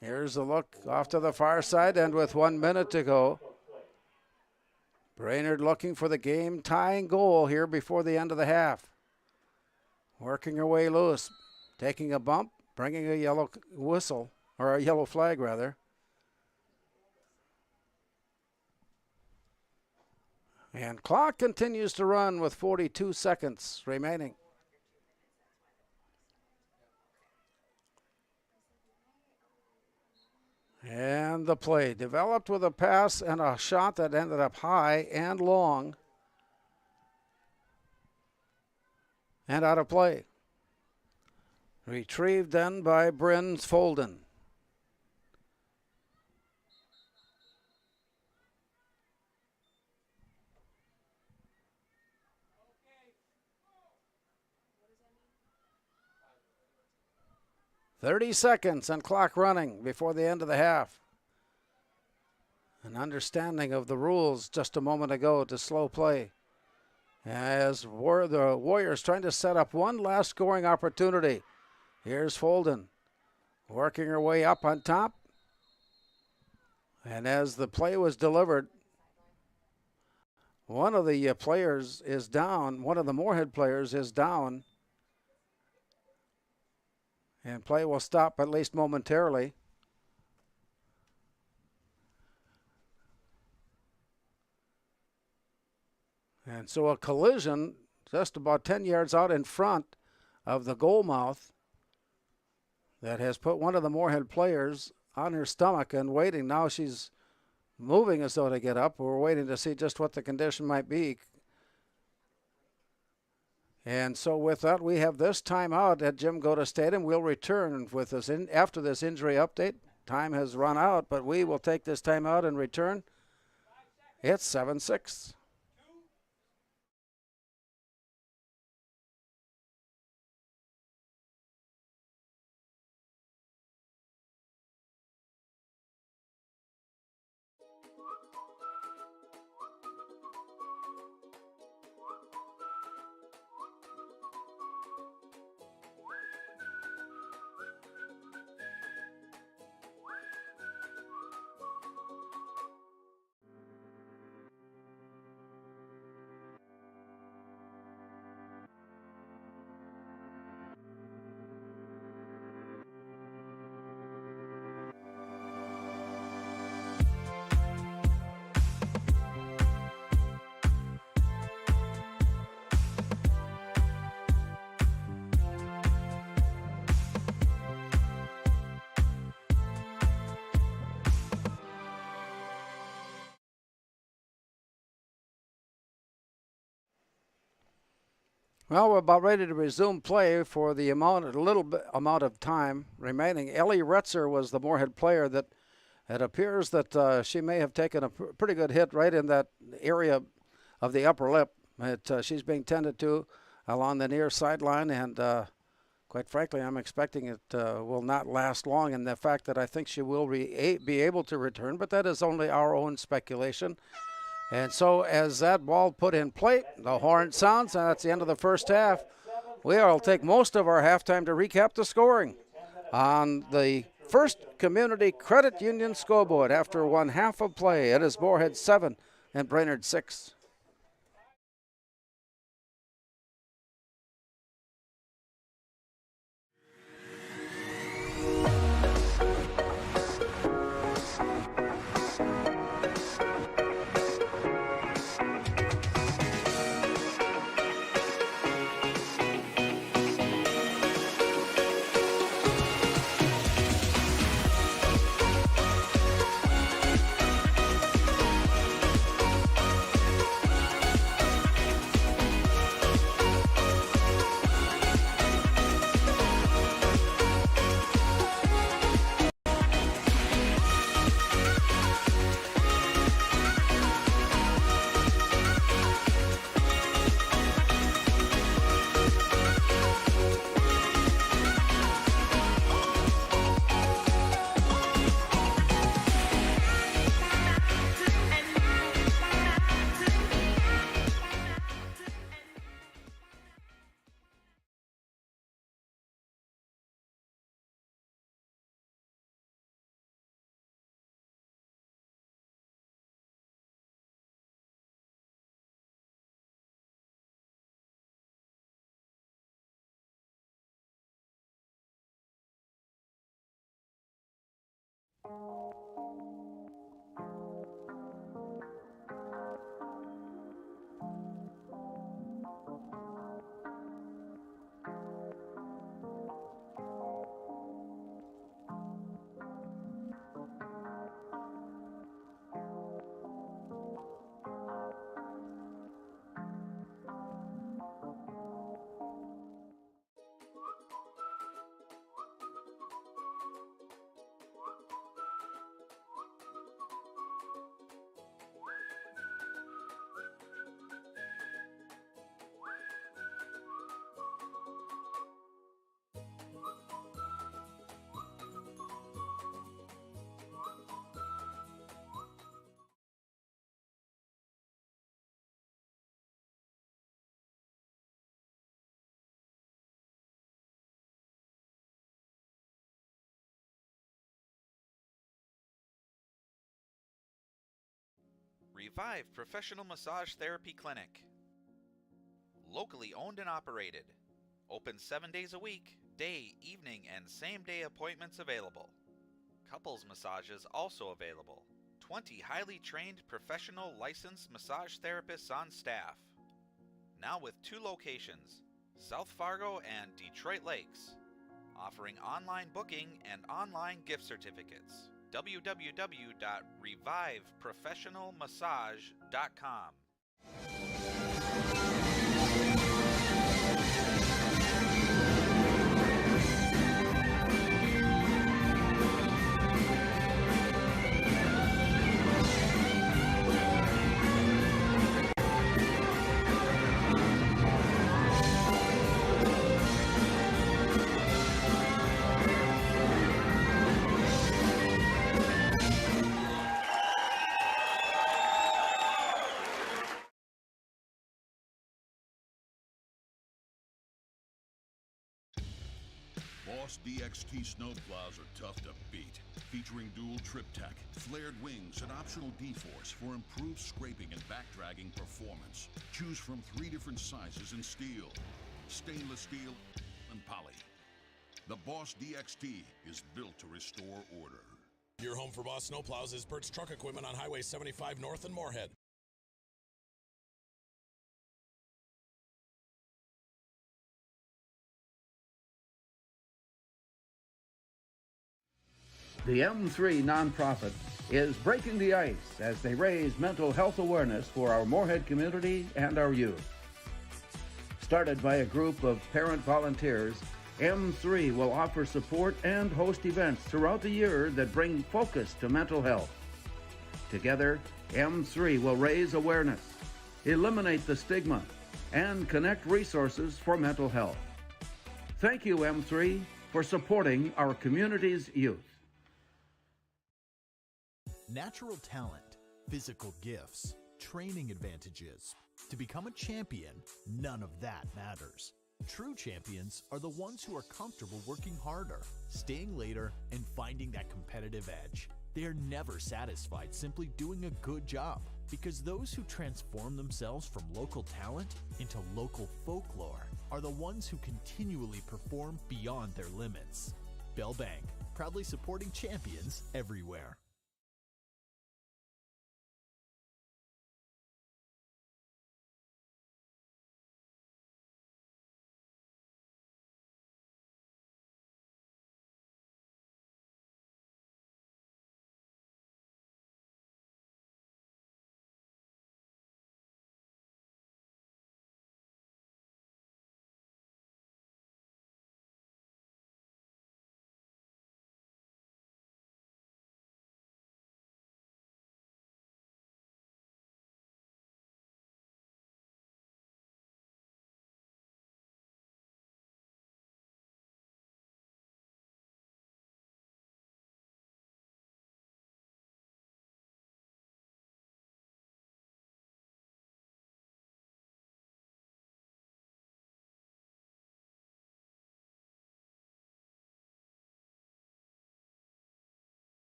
Here's the look off to the far side, and with 1 minute to go, Brainerd looking for the game-tying goal here before the end of the half. Working her way loose, taking a bump, bringing a yellow whistle, or a yellow flag rather. And clock continues to run with 42 seconds remaining. And the play developed with a pass and a shot that ended up high and long and out of play. Retrieved then by Bryn Folden. .30 seconds and clock running before the end of the half. An understanding of the rules just a moment ago to slow play. As the Warriors trying to set up one last scoring opportunity. Here's Folden working her way up on top. And as the play was delivered, one of the players is down. One of the Moorhead players is down. And play will stop at least momentarily. And so a collision just about 10 yards out in front of the goal mouth that has put one of the Moorhead players on her stomach and waiting. Now she's moving as though to get up. We're waiting to see just what the condition might be. And so with that, we have this timeout at Jim Goda Stadium. We'll return with this after this injury update. Time has run out, but we will take this timeout and return. It's 7-6. Well, we're about ready to resume play for the amount of time remaining. Ellie Retzer was the Moorhead player that it appears that she may have taken a pretty good hit right in that area of the upper lip. She's being tended to along the near sideline, and quite frankly, I'm expecting it will not last long, and the fact that I think she will be able to return, but that is only our own speculation. And so as that ball put in play, the horn sounds, and that's the end of the first half. We'll take most of our halftime to recap the scoring on the First Community Credit Union scoreboard. After 1 half of play, it is Moorhead 7 and Brainerd 6. Revive Professional Massage Therapy Clinic. Locally owned and operated. Open 7 days a week, day, evening, and same-day appointments available. Couples massages also available. 20 highly trained professional licensed massage therapists on staff. Now with 2 locations, South Fargo and Detroit Lakes. Offering online booking and online gift certificates. www.reviveprofessionalmassage.com. Boss DXT snowplows are tough to beat. Featuring dual trip tech, flared wings, and optional D-force for improved scraping and backdragging performance. Choose from 3 different sizes in steel, stainless steel, and poly. The Boss DXT is built to restore order. Your home for Boss snowplows is Bert's Truck Equipment on Highway 75 North in Moorhead. The M3 nonprofit is breaking the ice as they raise mental health awareness for our Moorhead community and our youth. Started by a group of parent volunteers, M3 will offer support and host events throughout the year that bring focus to mental health. Together, M3 will raise awareness, eliminate the stigma, and connect resources for mental health. Thank you, M3, for supporting our community's youth. Natural talent, physical gifts, training advantages. To become a champion, none of that matters. True champions are the ones who are comfortable working harder, staying later, and finding that competitive edge. They are never satisfied simply doing a good job, because those who transform themselves from local talent into local folklore are the ones who continually perform beyond their limits. Bell Bank, proudly supporting champions everywhere.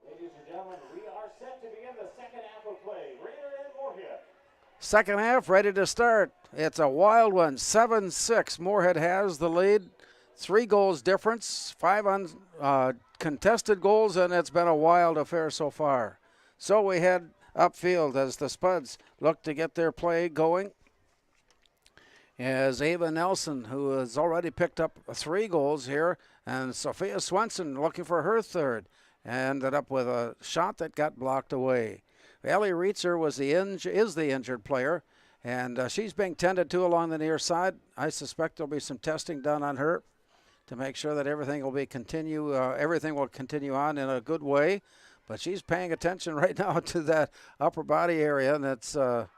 Ladies and gentlemen, we are set to begin the second half of play. Brainerd and Moorhead. Second half ready to start. It's a wild one. 7-6. Moorhead has the lead. 3 goals difference, 5 contested goals, and it's been a wild affair so far. So we head upfield as the Spuds look to get their play going. As Ava Nelson, who has already picked up 3 goals here, and Sophia Swenson looking for her third, ended up with a shot that got blocked away. Ellie Reitzer is the injured player, and she's being tended to along the near side. I suspect there'll be some testing done on her to make sure that everything will continue on in a good way. But she's paying attention right now to that upper body area, and it's a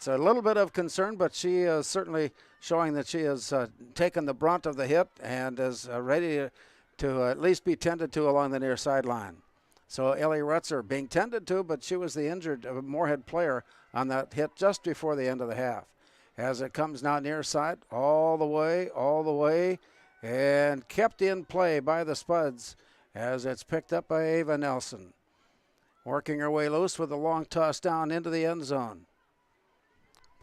little bit of concern, but she is certainly showing that she has taken the brunt of the hit and is ready to at least be tended to along the near sideline. So Ellie Reitzer being tended to, but she was the injured Moorhead player on that hit just before the end of the half. As it comes now near side, all the way, and kept in play by the Spuds as it's picked up by Ava Nelson. Working her way loose with a long toss down into the end zone.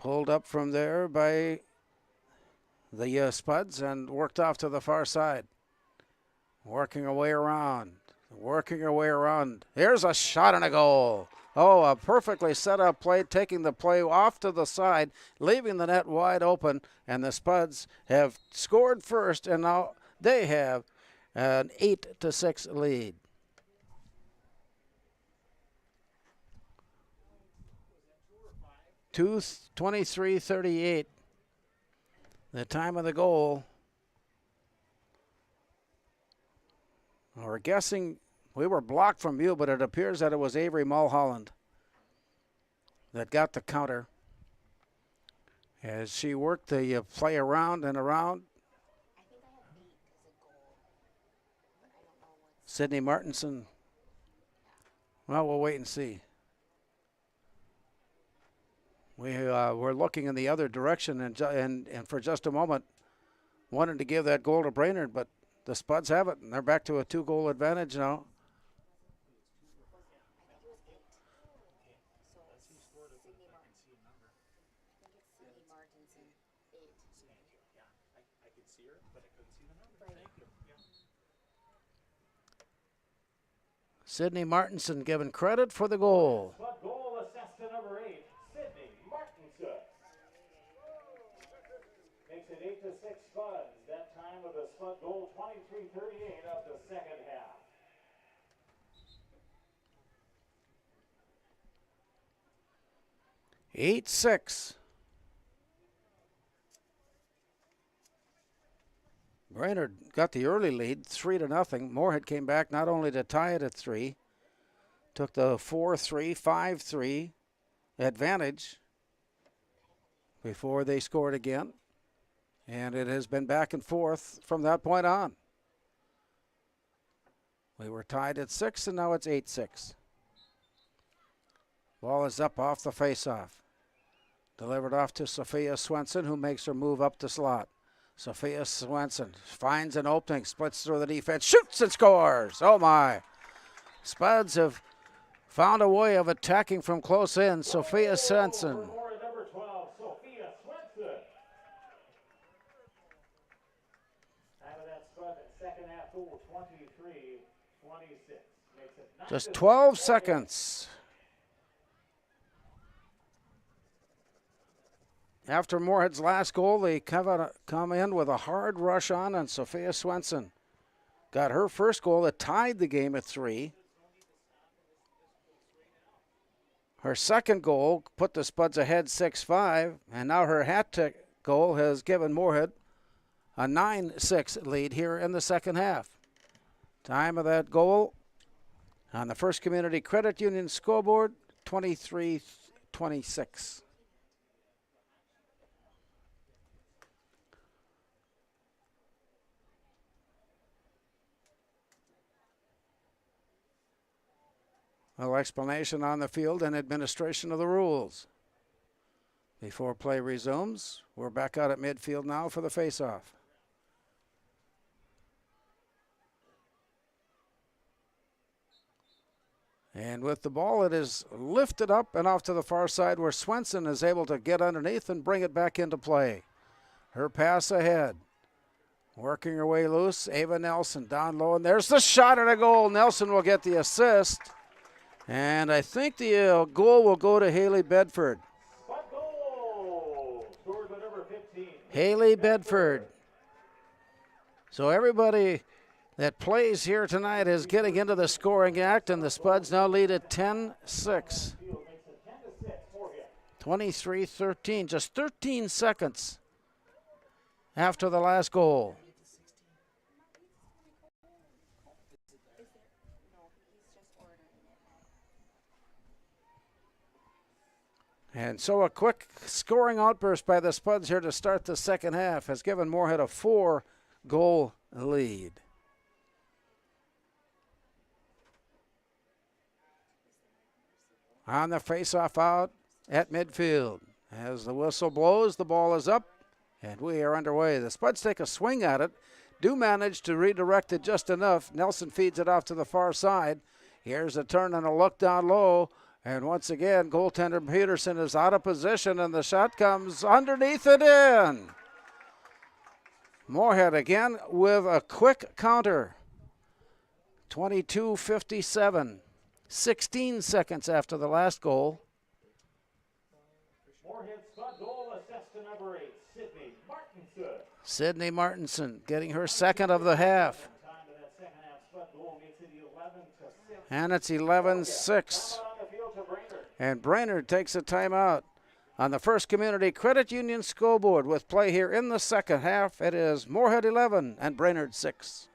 Pulled up from there by the Spuds and worked off to the far side. Working her way around. Here's a shot and a goal. Oh, a perfectly set up play, taking the play off to the side, leaving the net wide open, and the Spuds have scored first, and now they have an 8-6 lead. Two 23:38. The time of the goal. We're guessing we were blocked from view, but it appears that it was Avery Mulholland that got the counter as she worked the play around and around. Sydney Martinson. Well, we'll wait and see. We're looking in the other direction and for just a moment wanted to give that goal to Brainerd, but the Spuds have it, and they're back to a 2-goal advantage now. Sydney Martinson given credit for the goal. Spud goal assessed to number 8, Sydney Martinson. Makes it 8-6 Spuds. That time of the Spud goal, 23:38 of the second half. Eight 6. Brainerd got the early lead, 3-0. Moorhead came back not only to tie it at 3, took the 4-3, 5-3 advantage before they scored again. And it has been back and forth from that point on. We were tied at 6, and now it's 8-6. Ball is up off the faceoff. Delivered off to Sophia Swenson, who makes her move up the slot. Sophia Swenson finds an opening, splits through the defense, shoots and scores. Oh my. Spuds have found a way of attacking from close in. Sophia Swenson. Number 12, Sophia Swenson. Out of that Spud second half goal, 23-26. Makes it Just 12 seconds. After Moorhead's last goal, they come in with a hard rush on, and Sophia Swenson got her first goal that tied the game at 3. Her second goal put the Spuds ahead 6-5, and now her hat-trick goal has given Moorhead a 9-6 lead here in the second half. Time of that goal on the First Community Credit Union scoreboard, 23-26. A little explanation on the field and administration of the rules. Before play resumes, we're back out at midfield now for the faceoff. And with the ball, it is lifted up and off to the far side where Swenson is able to get underneath and bring it back into play. Her pass ahead. Working her way loose, Ava Nelson down low, and there's the shot at a goal. Nelson will get the assist. And I think the goal will go to Haley Bedford. Scored by number 15. Haley Bedford. So everybody that plays here tonight is getting into the scoring act, and the Spuds now lead at 10-6. 23-13, just 13 seconds after the last goal. And so a quick scoring outburst by the Spuds here to start the second half has given Moorhead a 4-goal lead. On the face-off out at midfield. As the whistle blows, the ball is up, and we are underway. The Spuds take a swing at it, do manage to redirect it just enough. Nelson feeds it off to the far side. Here's a turn and a look down low. And once again, goaltender Peterson is out of position, and the shot comes underneath and in. Moorhead again with a quick counter. 22:57, 16 seconds after the last goal. Moorhead Spud goal assessed to number 8, Sydney Martinson. Sydney Martinson getting her second of the half. Time of that second half Spud goal makes it 11-6. And it's 11-6. And Brainerd takes a timeout on the First Community Credit Union scoreboard with play here in the second half. It is Moorhead 11 and Brainerd 6.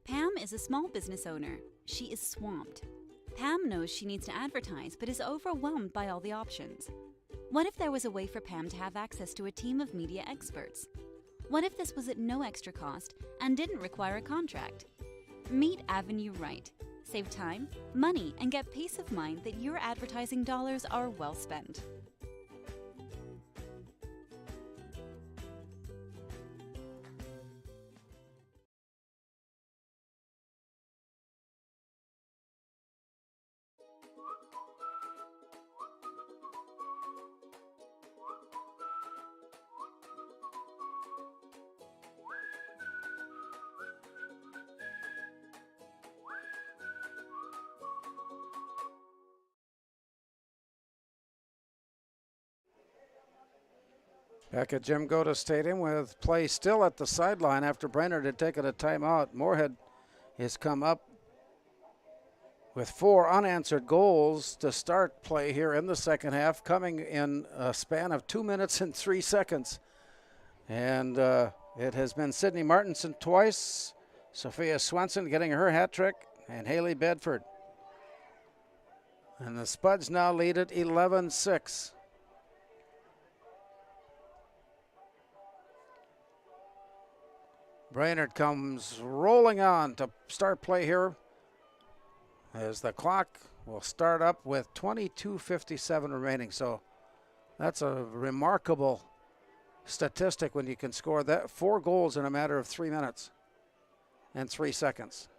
Pam is a small business owner. She is swamped. Pam knows she needs to advertise, but is overwhelmed by all the options. What if there was a way for Pam to have access to a team of media experts? What if this was at no extra cost and didn't require a contract? Meet Avenue Right. Save time, money, and get peace of mind that your advertising dollars are well spent. Back at Jim Goda Stadium with play still at the sideline after Brainerd had taken a timeout. Moorhead has come up with 4 unanswered goals to start play here in the second half, coming in a span of 2 minutes and 3 seconds. And it has been Sydney Martinson twice, Sophia Swenson getting her hat trick, and Haley Bedford. And the Spuds now lead at 11-6. Brainerd comes rolling on to start play here as the clock will start up with 22:57 remaining. So that's a remarkable statistic when you can score that 4 goals in a matter of 3 minutes and 3 seconds.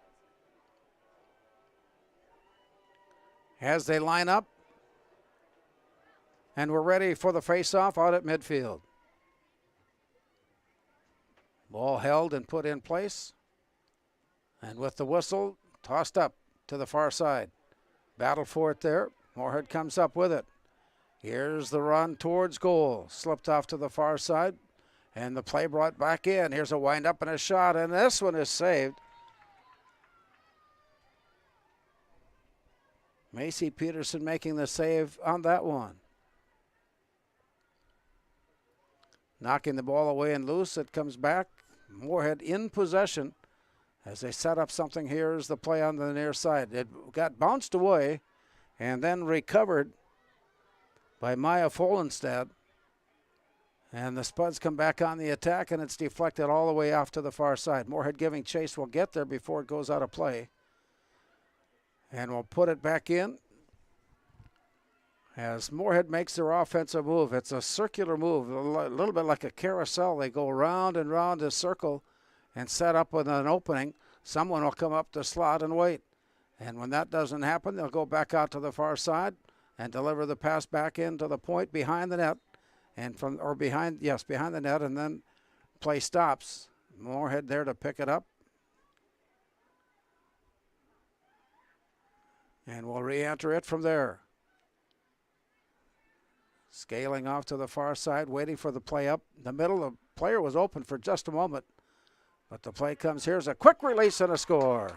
As they line up, and we're ready for the face-off out at midfield. Ball held and put in place. And with the whistle, tossed up to the far side. Battle for it there. Moorhead comes up with it. Here's the run towards goal. Slipped off to the far side. And the play brought back in. Here's a wind up and a shot. And this one is saved. Macy Peterson making the save on that one. Knocking the ball away and loose. It comes back. Moorhead in possession as they set up something. Here's the play on the near side. It got bounced away and then recovered by Maya Folenstad. And the Spuds come back on the attack, and it's deflected all the way off to the far side. Moorhead giving chase will get there before it goes out of play. And we'll put it back in as Moorhead makes their offensive move. It's a circular move, a little bit like a carousel. They go round and round a circle and set up with an opening. Someone will come up the slot and wait. And when that doesn't happen, they'll go back out to the far side and deliver the pass back into the point behind the net. And behind the net, and then play stops. Moorhead there to pick it up. And we'll re-enter it from there. Scaling off to the far side, waiting for the play up the middle. The player was open for just a moment, but the play comes. Here's a quick release and a score.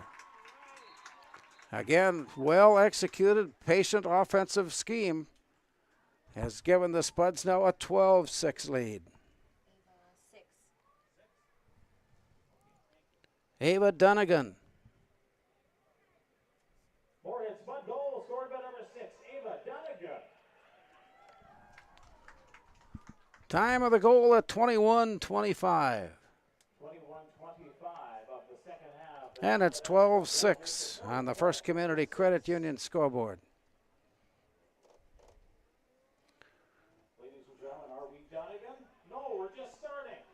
Again, well executed, patient offensive scheme has given the Spuds now a 12-6 lead. Ava Dunnigan. Moorhead Spud goal scored by number 6, Ava Dunnigan. Time of the goal at 21:25. 21:25 of the second half. And it's 12-6 on the First Community Credit Union scoreboard. Ladies and gentlemen, are we done again? No, we're just starting.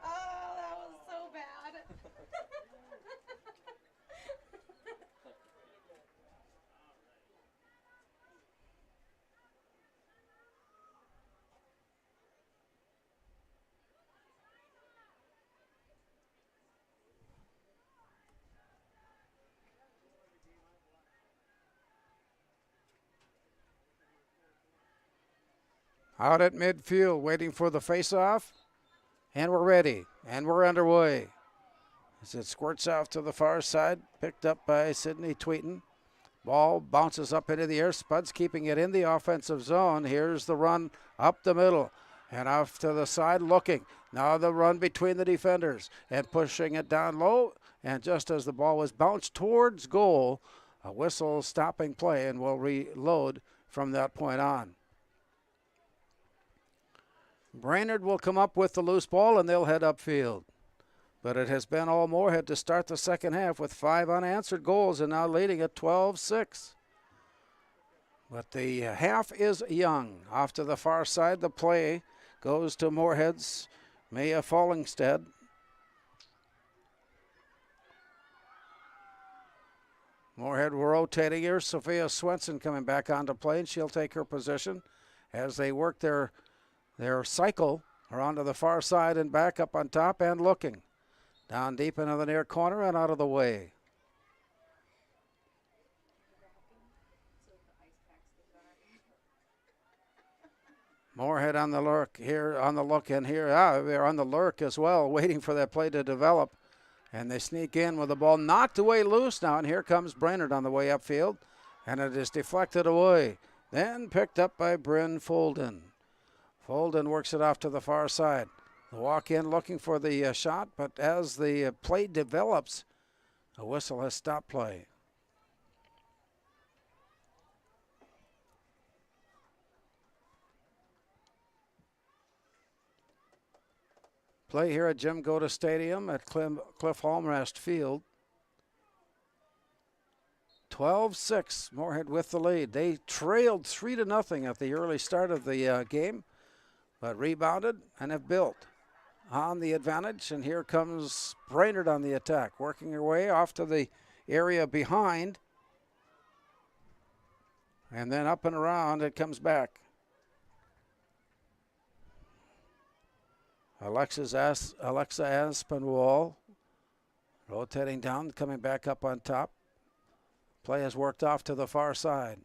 Oh, that was so bad. Out at midfield, waiting for the face-off. And we're ready. And we're underway. As it squirts off to the far side, picked up by Sydney Tweeton. Ball bounces up into the air. Spuds keeping it in the offensive zone. Here's the run up the middle and off to the side looking. Now the run between the defenders and pushing it down low. And just as the ball was bounced towards goal, a whistle stopping play, and we'll reload from that point on. Brainerd will come up with the loose ball and they'll head upfield. But it has been all Moorhead to start the second half with 5 unanswered goals and now leading at 12-6. But the half is young. Off to the far side, the play goes to Moorhead's Maya Fallingstead. Moorhead rotating here. Sophia Swenson coming back onto play, and she'll take her position as they work their cycle around to the far side and back up on top and looking. Down deep into the near corner and out of the way. Moorhead on the lurk here, on the look in here. They're on the lurk as well, waiting for that play to develop. And they sneak in with the ball knocked away loose now. And here comes Brainerd on the way upfield. And it is deflected away. Then picked up by Bryn Folden. Folden works it off to the far side. The walk in looking for the shot, but as the play develops, a whistle has stopped play. Play here at Jim Goda Stadium at Cliff Halmrast Field. 12-6, Moorhead with the lead. They trailed 3-0 at the early start of the game, but rebounded and have built on the advantage. And here comes Brainerd on the attack, working her way off to the area behind. And then up and around, it comes back. Alexa Aspinwall rotating down, coming back up on top. Play has worked off to the far side.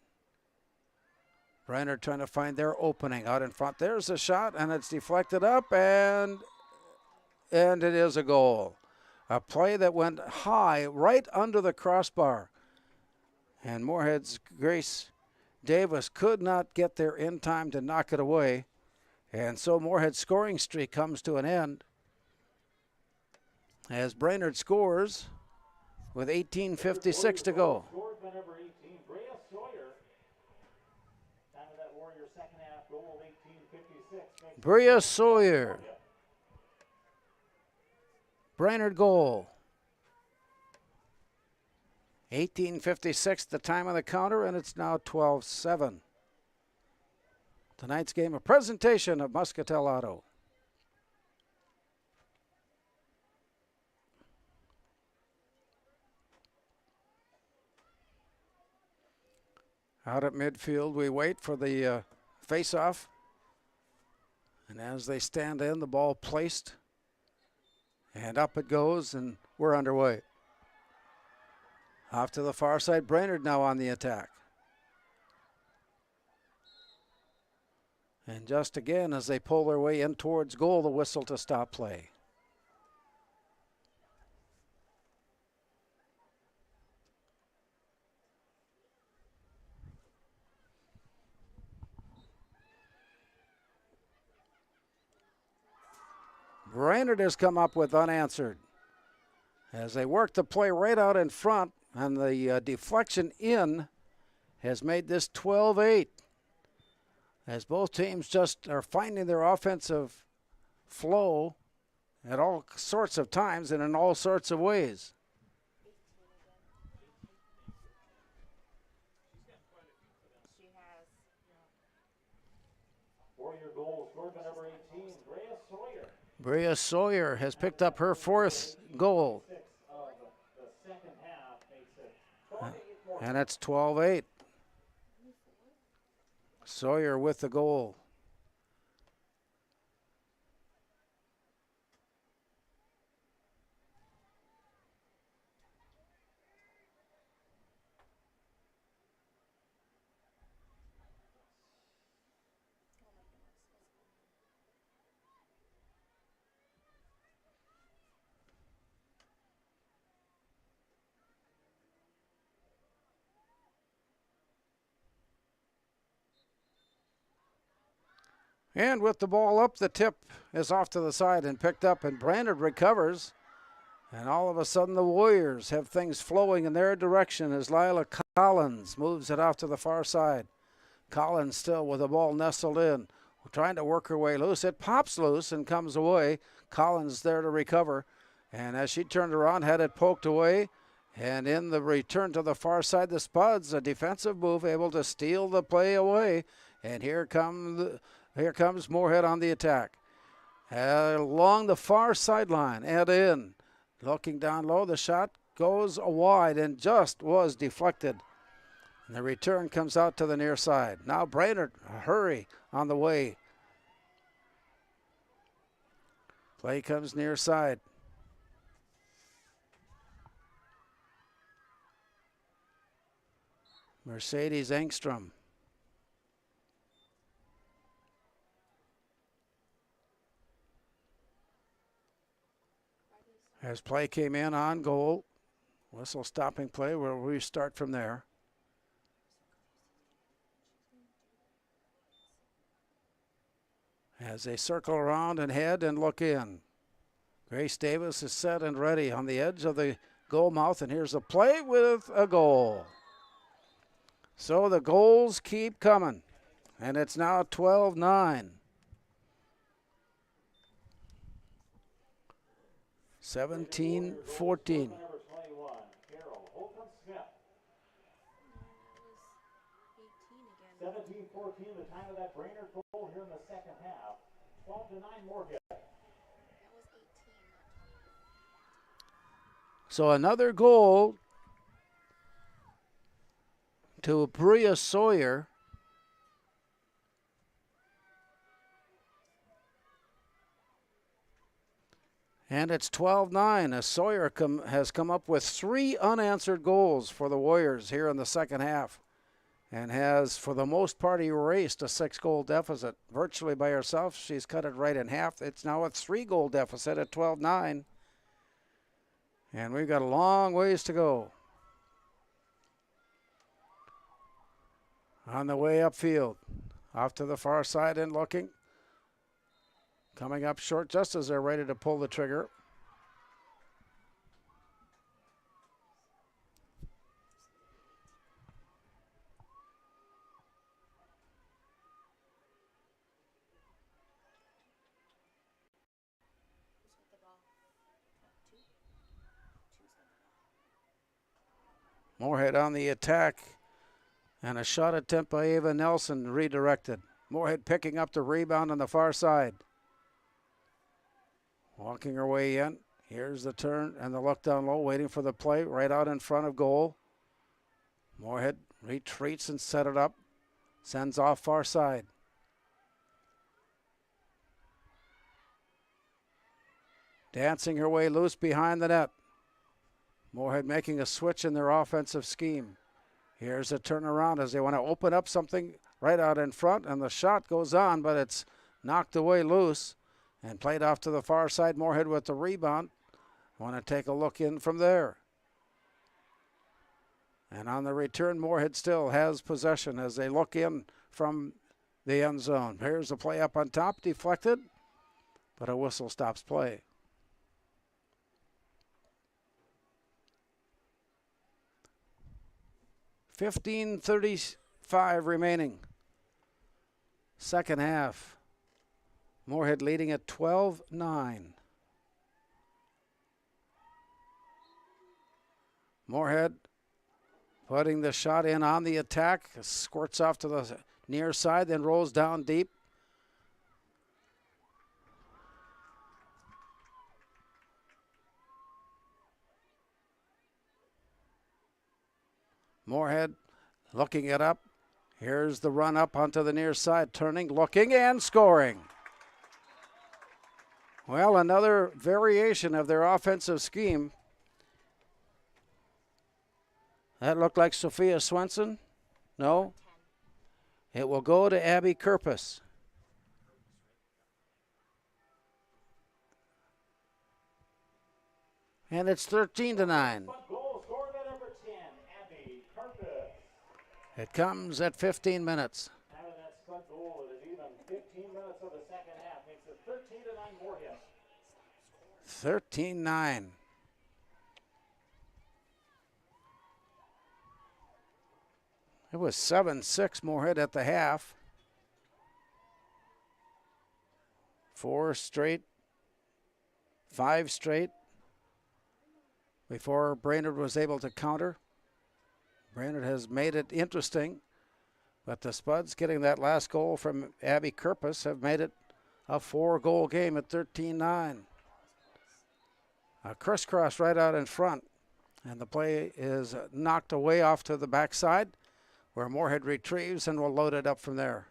Brainerd trying to find their opening out in front. There's a shot, and it's deflected up, and it is a goal. A play that went high, right under the crossbar. And Moorhead's Grace Davis could not get there in time to knock it away. And so Moorhead's scoring streak comes to an end as Brainerd scores with 18:56 to go. Scored by number 18, Brea Sawyer. Time of that Warrior second half goal of 18:56. Brea Sawyer. Brainerd goal. 18:56 the time of the counter, and it's now 12-7. Tonight's game, a presentation of Muscatel Auto. Out at midfield, we wait for the face-off. And as they stand in, the ball placed. And up it goes, and we're underway. Off to the far side, Brainerd now on the attack. And just again, as they pull their way in towards goal, the whistle to stop play. Brainerd has come up with unanswered. As they work the play right out in front, and the deflection in has made this 12-8. As both teams just are finding their offensive flow at all sorts of times and in all sorts of ways. Warrior goal scored by number 18, Brea Sawyer. Brea Sawyer has picked up her 4th goal. And it's 12-8. Sawyer with the goal. And with the ball up, the tip is off to the side and picked up, and Brainerd recovers. And all of a sudden, the Warriors have things flowing in their direction as Lila Collins moves it off to the far side. Collins still with the ball nestled in. trying to work her way loose. It pops loose and comes away. Collins there to recover. And as she turned around, had it poked away. And in the return to the far side, the Spuds, a defensive move, able to steal the play away. And here comes Moorhead on the attack. Along the far sideline and in. Looking down low, the shot goes wide and just was deflected. And the return comes out to the near side. Now Brainerd, hurry on the way. Play comes near side. Mercedes Engstrom. As play came in on goal, whistle stopping play, we'll restart from there. As they circle around and head and look in. Grace Davis is set and ready on the edge of the goal mouth, and here's a play with a goal. So the goals keep coming, and it's now 12-9. 17-14. 17-14, the time of that Brainerd goal here in the second half. 12-9 Moorhead. So another goal to Bria Sawyer. And it's 12-9 as Sawyer has come up with 3 unanswered goals for the Warriors here in the second half and has, for the most part, erased a 6-goal deficit. Virtually by herself, she's cut it right in half. It's now a 3-goal deficit at 12-9. And we've got a long ways to go. On the way upfield, off to the far side and looking. Coming up short just as they're ready to pull the trigger. Moorhead on the attack. And a shot attempt by Ava Nelson redirected. Moorhead picking up the rebound on the far side. Walking her way in. Here's the turn and the look down low, waiting for the play right out in front of goal. Moorhead retreats and set it up. Sends off far side. Dancing her way loose behind the net. Moorhead making a switch in their offensive scheme. Here's a turnaround as they want to open up something right out in front, and the shot goes on, but it's knocked away loose and played off to the far side. Moorhead with the rebound. Want to take a look in from there. And on the return, Moorhead still has possession as they look in from the end zone. Here's the play up on top, deflected, but a whistle stops play. .35 remaining. Second half. Moorhead leading at 12-9. Moorhead putting the shot in on the attack. Squirts off to the near side, then rolls down deep. Moorhead looking it up. Here's the run up onto the near side, turning, looking, and scoring. Well, another variation of their offensive scheme. That looked like Sophia Swenson. No. It will go to Abby Kerpus. And it's 13-9. It comes at 15 minutes. Having that split goal, it is even 15 minutes of the second half. Makes it 13-9 Moorhead. 13-9. It was 7-6 Moorhead at the half. 4 straight, 5 straight before Brainerd was able to counter. Brainerd has made it interesting, but the Spuds getting that last goal from Abby Kerpus have made it a 4-goal game at 13-9. A crisscross right out in front, and the play is knocked away off to the backside where Moorhead retrieves and will load it up from there.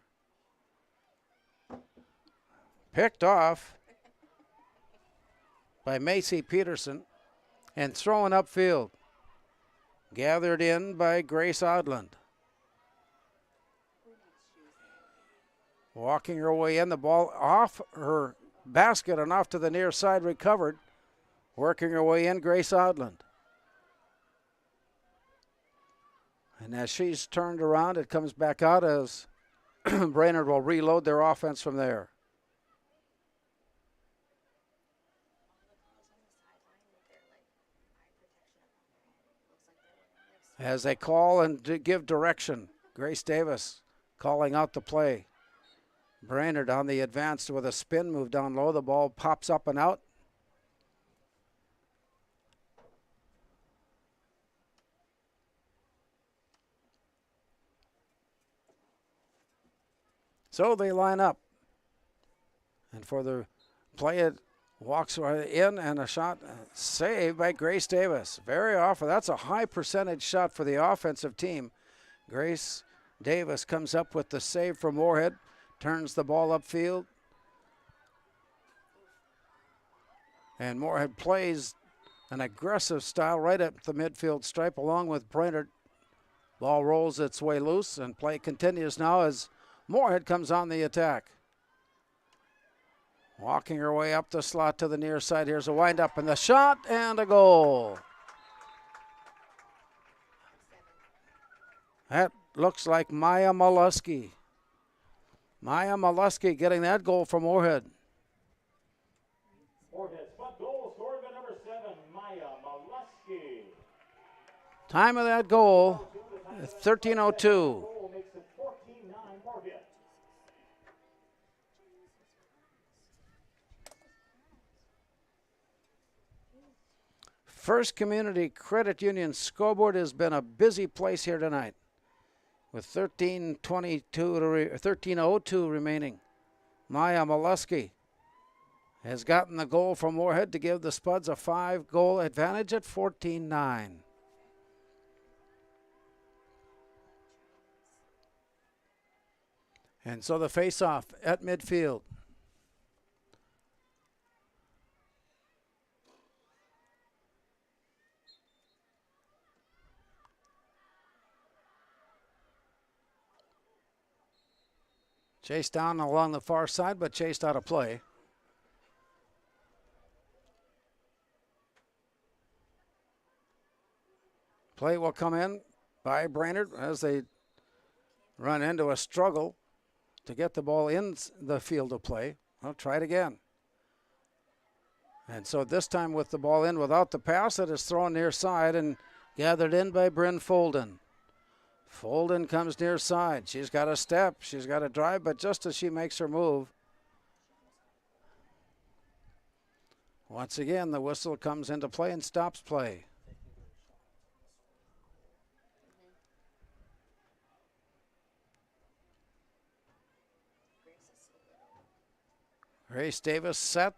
Picked off by Macy Peterson and thrown upfield. Gathered in by Grace Odland. Walking her way in, the ball off her basket and off to the near side, recovered. Working her way in, Grace Odland. And as she's turned around, it comes back out as Brainerd will reload their offense from there. As they call and give direction, Grace Davis calling out the play. Brainerd on the advance with a spin move down low. The ball pops up and out. So they line up. And for the play, it walks in and a shot saved by Grace Davis. Very often, that's a high percentage shot for the offensive team. Grace Davis comes up with the save for Moorhead, turns the ball upfield. And Moorhead plays an aggressive style right up the midfield stripe along with Brainerd. Ball rolls its way loose and play continues now as Moorhead comes on the attack. Walking her way up the slot to the near side. Here's a wind-up and the shot and a goal. That looks like Maya Molesky. Maya Molesky getting that goal from Moorhead. Moorhead spot goal scored by number 7, Maya Molesky. Time of that goal, 13:02. Makes it 14-9 Moorhead. First Community Credit Union scoreboard has been a busy place here tonight with 13:02 remaining. Maya Molesky has gotten the goal from Moorhead to give the Spuds a 5-goal advantage at 14-9. And so the face-off at midfield. Chased down along the far side, but chased out of play. Play will come in by Brainerd as they run into a struggle to get the ball in the field of play. I'll try it again. And so this time with the ball in without the pass, it is thrown near side and gathered in by Bryn Folden. Folden comes near side. She's got a step. She's got a drive, but just as she makes her move, once again, the whistle comes into play and stops play. Grace Davis set,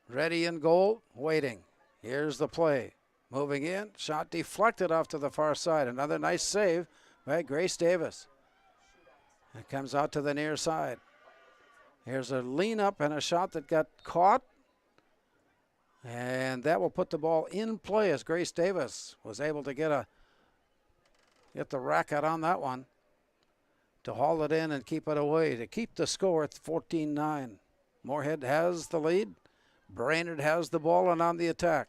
ready in goal, waiting. Here's the play. Moving in, shot deflected off to the far side. Another nice save by Grace Davis. It comes out to the near side. Here's a lean up and a shot that got caught. And that will put the ball in play as Grace Davis was able to get the racket on that one to haul it in and keep it away to keep the score at 14-9. Moorhead has the lead. Brainerd has the ball and on the attack.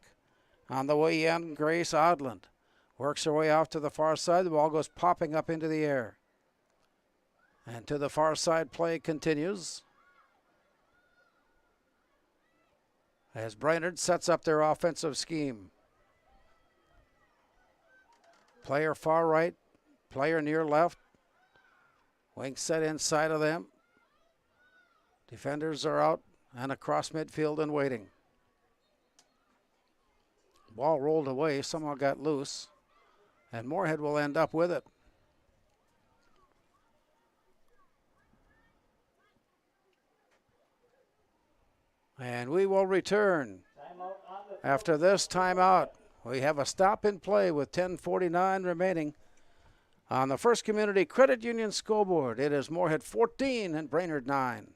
On the way in, Grace Odland works her way off to the far side. The ball goes popping up into the air. And to the far side, play continues as Brainerd sets up their offensive scheme. Player far right, player near left. Wing set inside of them. Defenders are out and across midfield and waiting. Ball rolled away, somehow got loose, and Moorhead will end up with it. And we will return after this timeout. We have a stop in play with 10:49 remaining on the First Community Credit Union scoreboard. It is Moorhead 14 and Brainerd 9.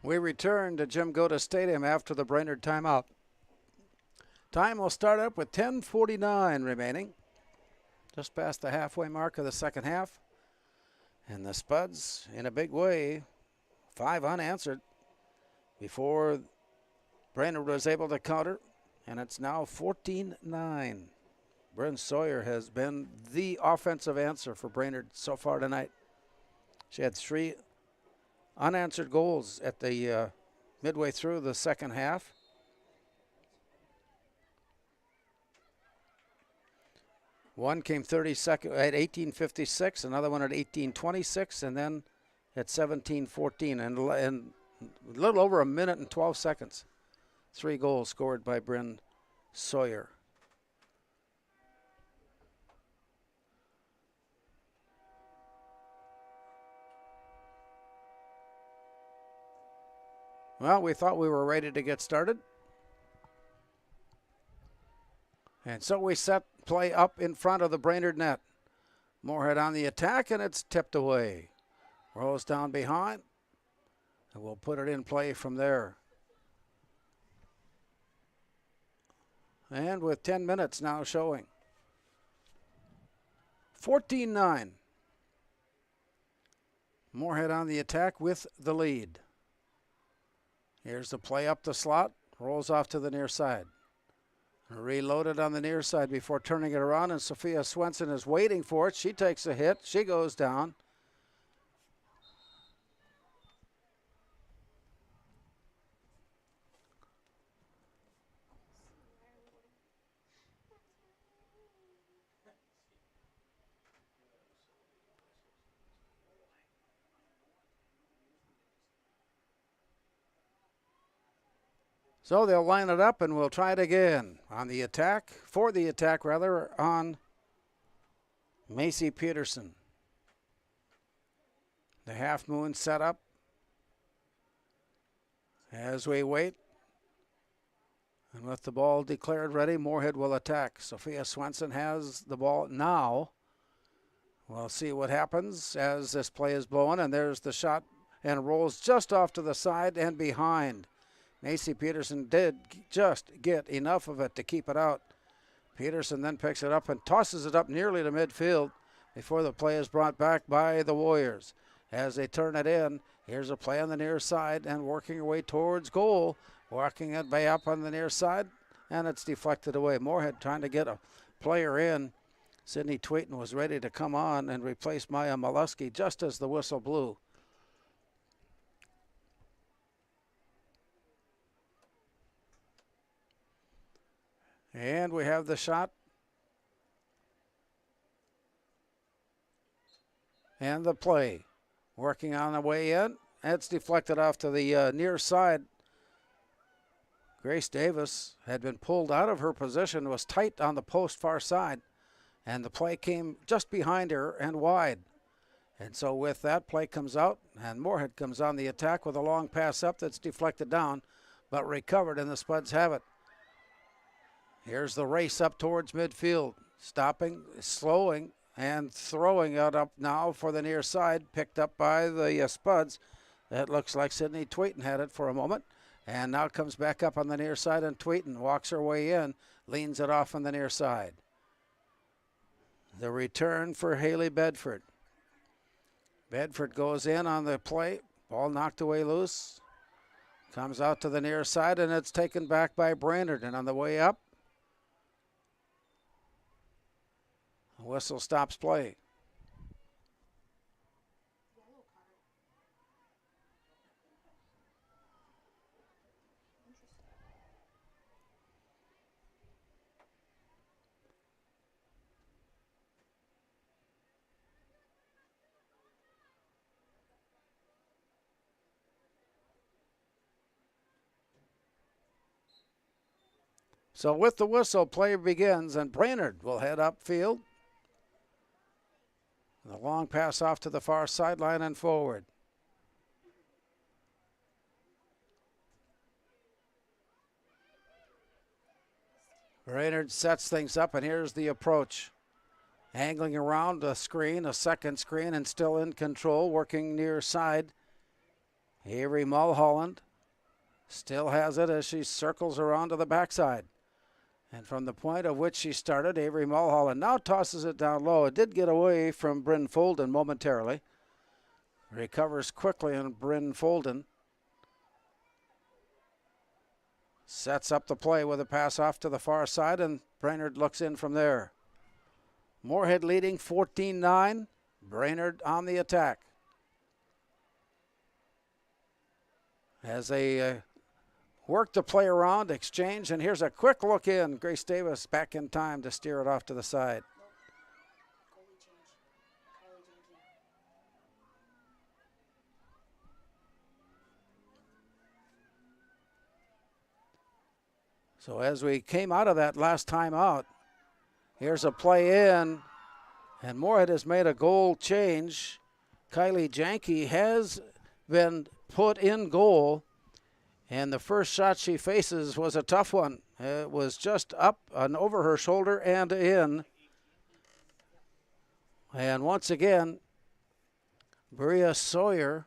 We return to Jim Goda Stadium after the Brainerd timeout. Time will start up with 10:49 remaining, just past the halfway mark of the second half. And the Spuds, in a big way, 5 unanswered before Brainerd was able to counter, and it's now 14-9. Bryn Sawyer has been the offensive answer for Brainerd so far tonight. She had 3 unanswered goals at the midway through the second half. One came 32nd at 18:56, another one at 18:26, and then at 17:14, and a little over a minute and 12 seconds. 3 goals scored by Bryn Sawyer. Well, we thought we were ready to get started. And so we set play up in front of the Brainerd net. Moorhead on the attack, and it's tipped away. Rolls down behind, and we'll put it in play from there. And with 10 minutes now showing. 14-9. Moorhead on the attack with the lead. Here's the play up the slot, rolls off to the near side. Reloaded on the near side before turning it around, and Sophia Swenson is waiting for it. She takes a hit. She goes down. So they'll line it up, and we'll try it again on the attack, on Macy Peterson. The half moon set up as we wait. And with the ball declared ready, Moorhead will attack. Sophia Swenson has the ball now. We'll see what happens as this play is blown, and there's the shot and rolls just off to the side and behind. Macy Peterson did just get enough of it to keep it out. Peterson then picks it up and tosses it up nearly to midfield before the play is brought back by the Warriors. As they turn it in, here's a play on the near side and working her way towards goal. Walking it way up on the near side, and it's deflected away. Moorhead trying to get a player in. Sydney Tweeton was ready to come on and replace Maya Molesky just as the whistle blew. And we have the shot. And the play. Working on the way in. It's deflected off to the near side. Grace Davis had been pulled out of her position, was tight on the post far side, and the play came just behind her and wide. And so with that, play comes out, and Moorhead comes on the attack with a long pass up that's deflected down, but recovered, and the Spuds have it. Here's the race up towards midfield, stopping, slowing, and throwing it up now for the near side, picked up by the Spuds. That looks like Sydney Tweeton had it for a moment. And now comes back up on the near side, and Tweeton walks her way in, leans it off on the near side. The return for Haley Bedford. Bedford goes in on the play. Ball knocked away loose. Comes out to the near side, and it's taken back by Brainerd. And on the way up, the whistle stops play. So with the whistle, play begins, and Brainerd will head upfield. The long pass off to the far sideline and forward. Brainerd sets things up, and here's the approach. Angling around a screen, a second screen, and still in control, working near side. Avery Mulholland still has it as she circles around to the backside. And from the point of which she started, Avery Mulholland now tosses it down low. It did get away from Bryn Folden momentarily. Recovers quickly on Bryn Folden. Sets up the play with a pass off to the far side, and Brainerd looks in from there. Moorhead leading 14-9. Brainerd on the attack. As they work the play around, exchange, and here's a quick look in. Grace Davis back in time to steer it off to the side. So as we came out of that last time out, here's a play in, and Moorhead has made a goal change. Kylie Janke has been put in goal, and the first shot she faces was a tough one. It was just up and over her shoulder and in. And once again, Bria Sawyer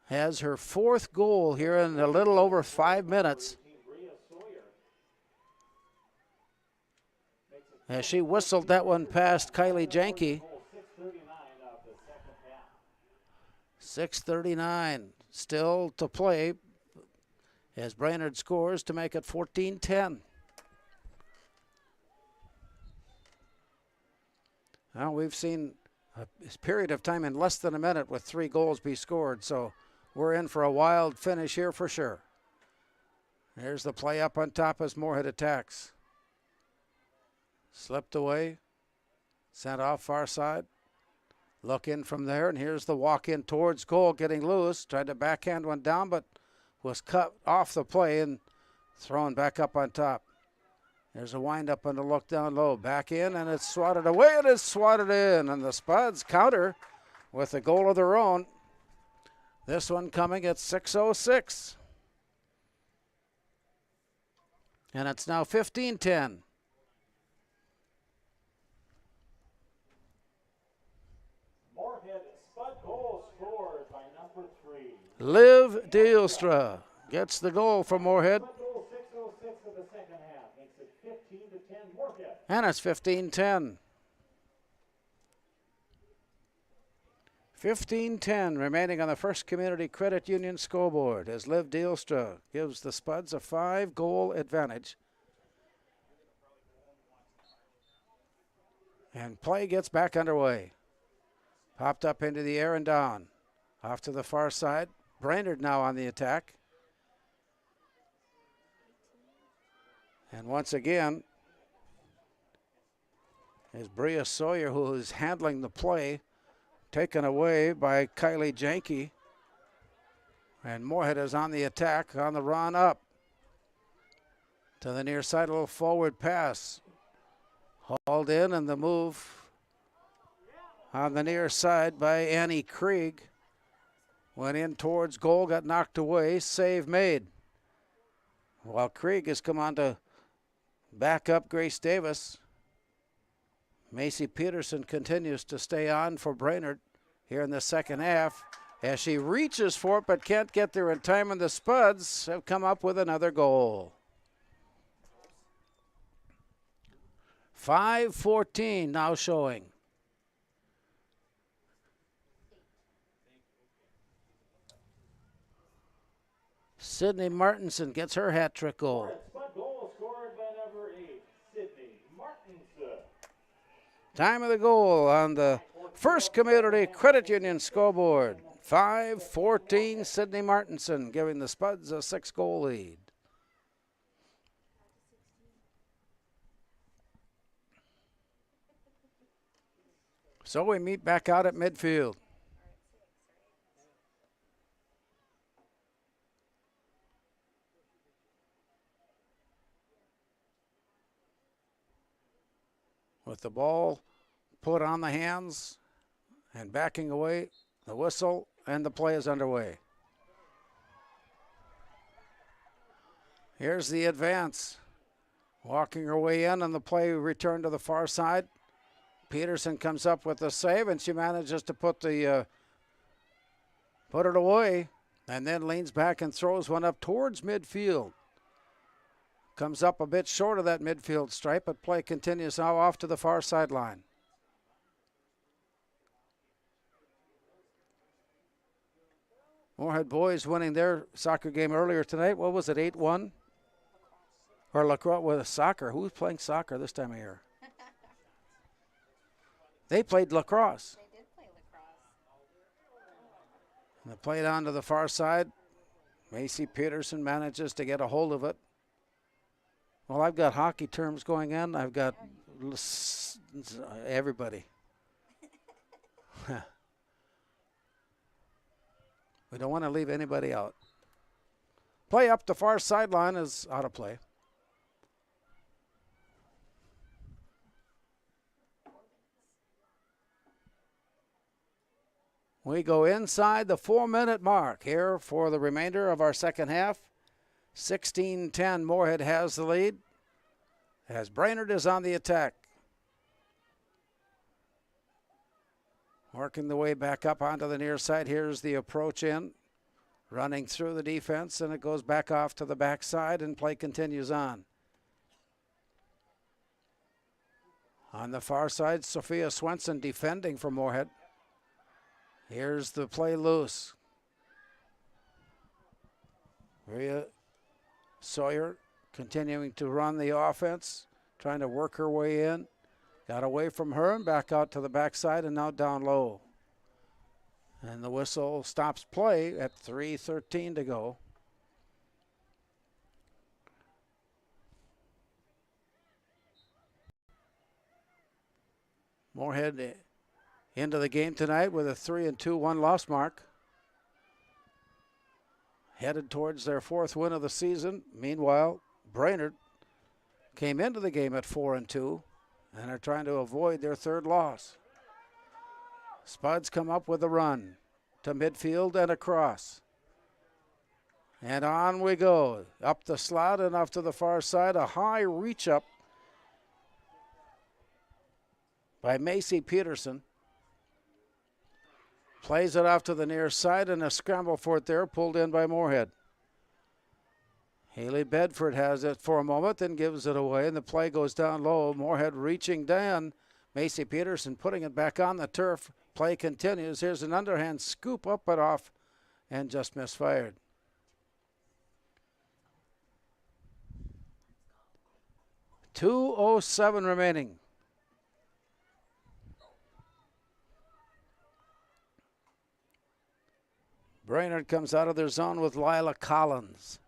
has her fourth goal here in a little over 5 minutes, as she whistled that one past Kylie Janke. 6:39 still to play as Brainerd scores to make it 14-10. Now we've seen a period of time in less than a minute with 3 goals be scored, so we're in for a wild finish here for sure. There's the play up on top as Moorhead attacks. Slipped away, sent off far side. Look in from there, and here's the walk in towards goal, getting loose. Tried to backhand one down, but was cut off the play and thrown back up on top. There's a wind up and a look down low. Back in, and it's swatted away. It is swatted in, and the Spuds counter with a goal of their own. This one coming at 6:06. And it's now 15-10. Moorhead Spud goal scored by number Liv Deelstra gets the goal for Moorhead. And it's 15-10. 15-10 remaining on the First Community Credit Union scoreboard as Liv Deelstra gives the Spuds a 5-goal advantage. And play gets back underway. Popped up into the air and down. Off to the far side. Brainerd now on the attack. And once again is Bria Sawyer, who is handling the play, taken away by Kylie Janke. And Moorhead is on the attack, on the run up. To the near side, a little forward pass. Hauled in, and the move on the near side by Annie Krieg. Went in towards goal, got knocked away, save made. While Krieg has come on to back up Grace Davis. Macy Peterson continues to stay on for Brainerd here in the second half as she reaches for it but can't get there in time, and the Spuds have come up with another goal. 5:14 now showing. Sydney Martinson gets her hat trick goal. Goal scored by number 8, Sydney Martinson. Time of the goal on the First Community Credit Union scoreboard. 5:14, Sydney Martinson giving the Spuds a 6-goal lead. So we meet back out at midfield. With the ball put on the hands and backing away, the whistle, and the play is underway. Here's the advance. Walking her way in, and the play returned to the far side. Peterson comes up with the save, and she manages to put it away, and then leans back and throws one up towards midfield. Comes up a bit short of that midfield stripe, but play continues now off to the far sideline. Moorhead boys winning their soccer game earlier tonight. What was it, 8-1? Or Lacrosse with soccer. Who's playing soccer this time of year? They played lacrosse. They did play lacrosse. And they played on to the far side. Macy Peterson manages to get a hold of it. Well, I've got hockey terms going in. I've got everybody. We don't want to leave anybody out. Play up the far sideline is out of play. We go inside the 4-minute mark here for the remainder of our second half. 16-10, Moorhead has the lead as Brainerd is on the attack. Working the way back up onto the near side. Here's the approach in. Running through the defense, and it goes back off to the backside, and play continues on. On the far side, Sophia Swenson defending for Moorhead. Here's the play loose. Maria Sawyer continuing to run the offense, trying to work her way in. Got away from her and back out to the backside and now down low. And the whistle stops play at 3:13 to go. Moorhead into the game tonight with a 3-2 1-loss mark. Headed towards their 4th win of the season. Meanwhile, Brainerd came into the game at 4-2 and are trying to avoid their 3rd loss. Spuds come up with a run to midfield and across. And on we go. Up the slot and off to the far side. A high reach up by Macy Peterson. Plays it off to the near side, and a scramble for it there, pulled in by Moorhead. Haley Bedford has it for a moment, then gives it away, and the play goes down low. Moorhead reaching down. Macy Peterson putting it back on the turf. Play continues. Here's an underhand scoop up and off, and just misfired. .207 remaining. Brainerd comes out of their zone with Lila Collins.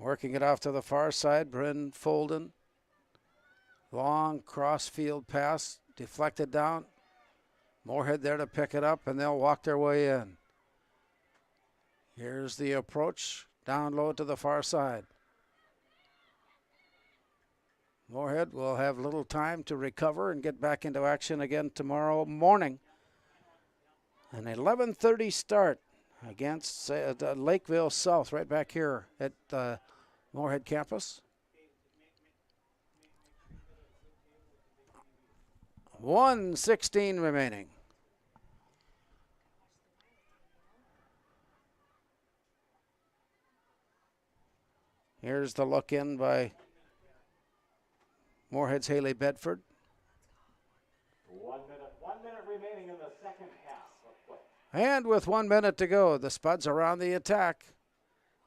Working it off to the far side, Bryn Folden. Long cross-field pass, deflected down. Moorhead there to pick it up, and they'll walk their way in. Here's the approach, down low to the far side. Moorhead will have little time to recover and get back into action again tomorrow morning. An 11:30 start against Lakeville South right back here at Moorhead campus. 1:16 remaining. Here's the look in by Moorhead's Haley Bedford. 1 minute remaining in the second half of play. And with 1 minute to go, the Spuds are on the attack.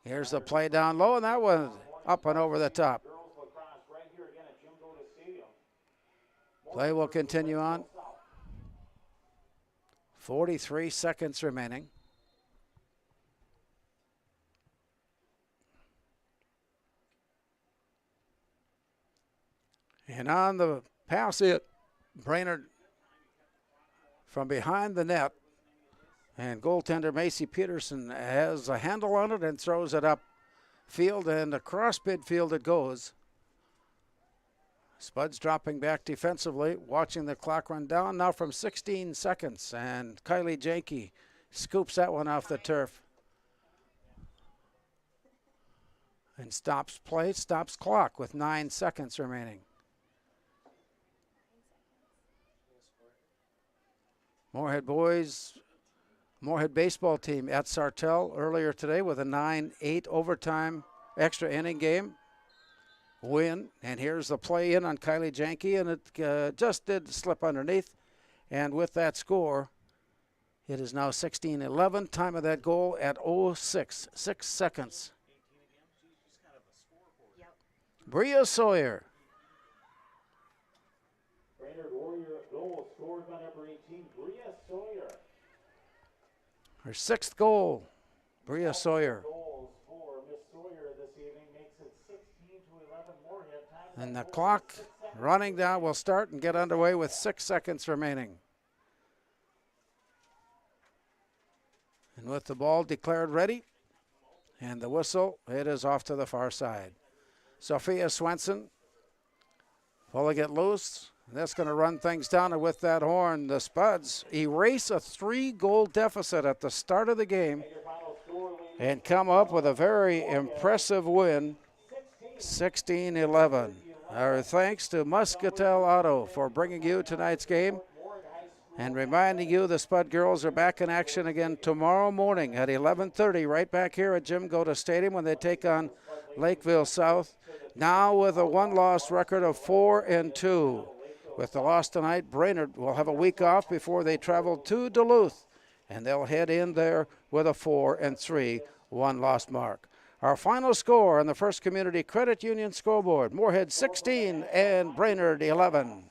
Here's the play down low, and that one up and over the top. Girls lacrosse right here again at Jim Goda Stadium. Play will continue on. 43 seconds remaining. And on the pass it, Brainerd from behind the net. And goaltender Macy Peterson has a handle on it and throws it up field, and across midfield it goes. Spuds dropping back defensively, watching the clock run down now from 16 seconds. And Kylie Janke scoops that one off the turf. And stops play, stops clock with 9 seconds remaining. Moorhead boys, Moorhead baseball team at Sartell earlier today with a 9-8 overtime extra inning game win. And here's the play in on Kylie Janke, and it just did slip underneath. And with that score, it is now 16-11. Time of that goal at 06, 6 seconds. Bria Sawyer. Brainerd Warrior goal scored by number 18, Bria Sawyer. Her 6th goal, Bria Sawyer. Goals for Miss Sawyer this evening makes it 16-11 Moorhead. And the clock running down will start and get underway with 6 seconds remaining. And with the ball declared ready and the whistle, it is off to the far side. Sophia Swenson pulling it loose. That's going to run things down, and with that horn, the Spuds erase a 3-goal deficit at the start of the game and come up with a very impressive win, 16-11. Our thanks to Muscatel Auto for bringing you tonight's game and reminding you the Spud girls are back in action again tomorrow morning at 11:30 right back here at Jim Goda Stadium when they take on Lakeville South, now with a 1-loss record of 4-2. With the loss tonight, Brainerd will have a week off before they travel to Duluth, and they'll head in there with a 4-3 1-loss mark. Our final score on the First Community Credit Union scoreboard, Moorhead 16 and Brainerd 11.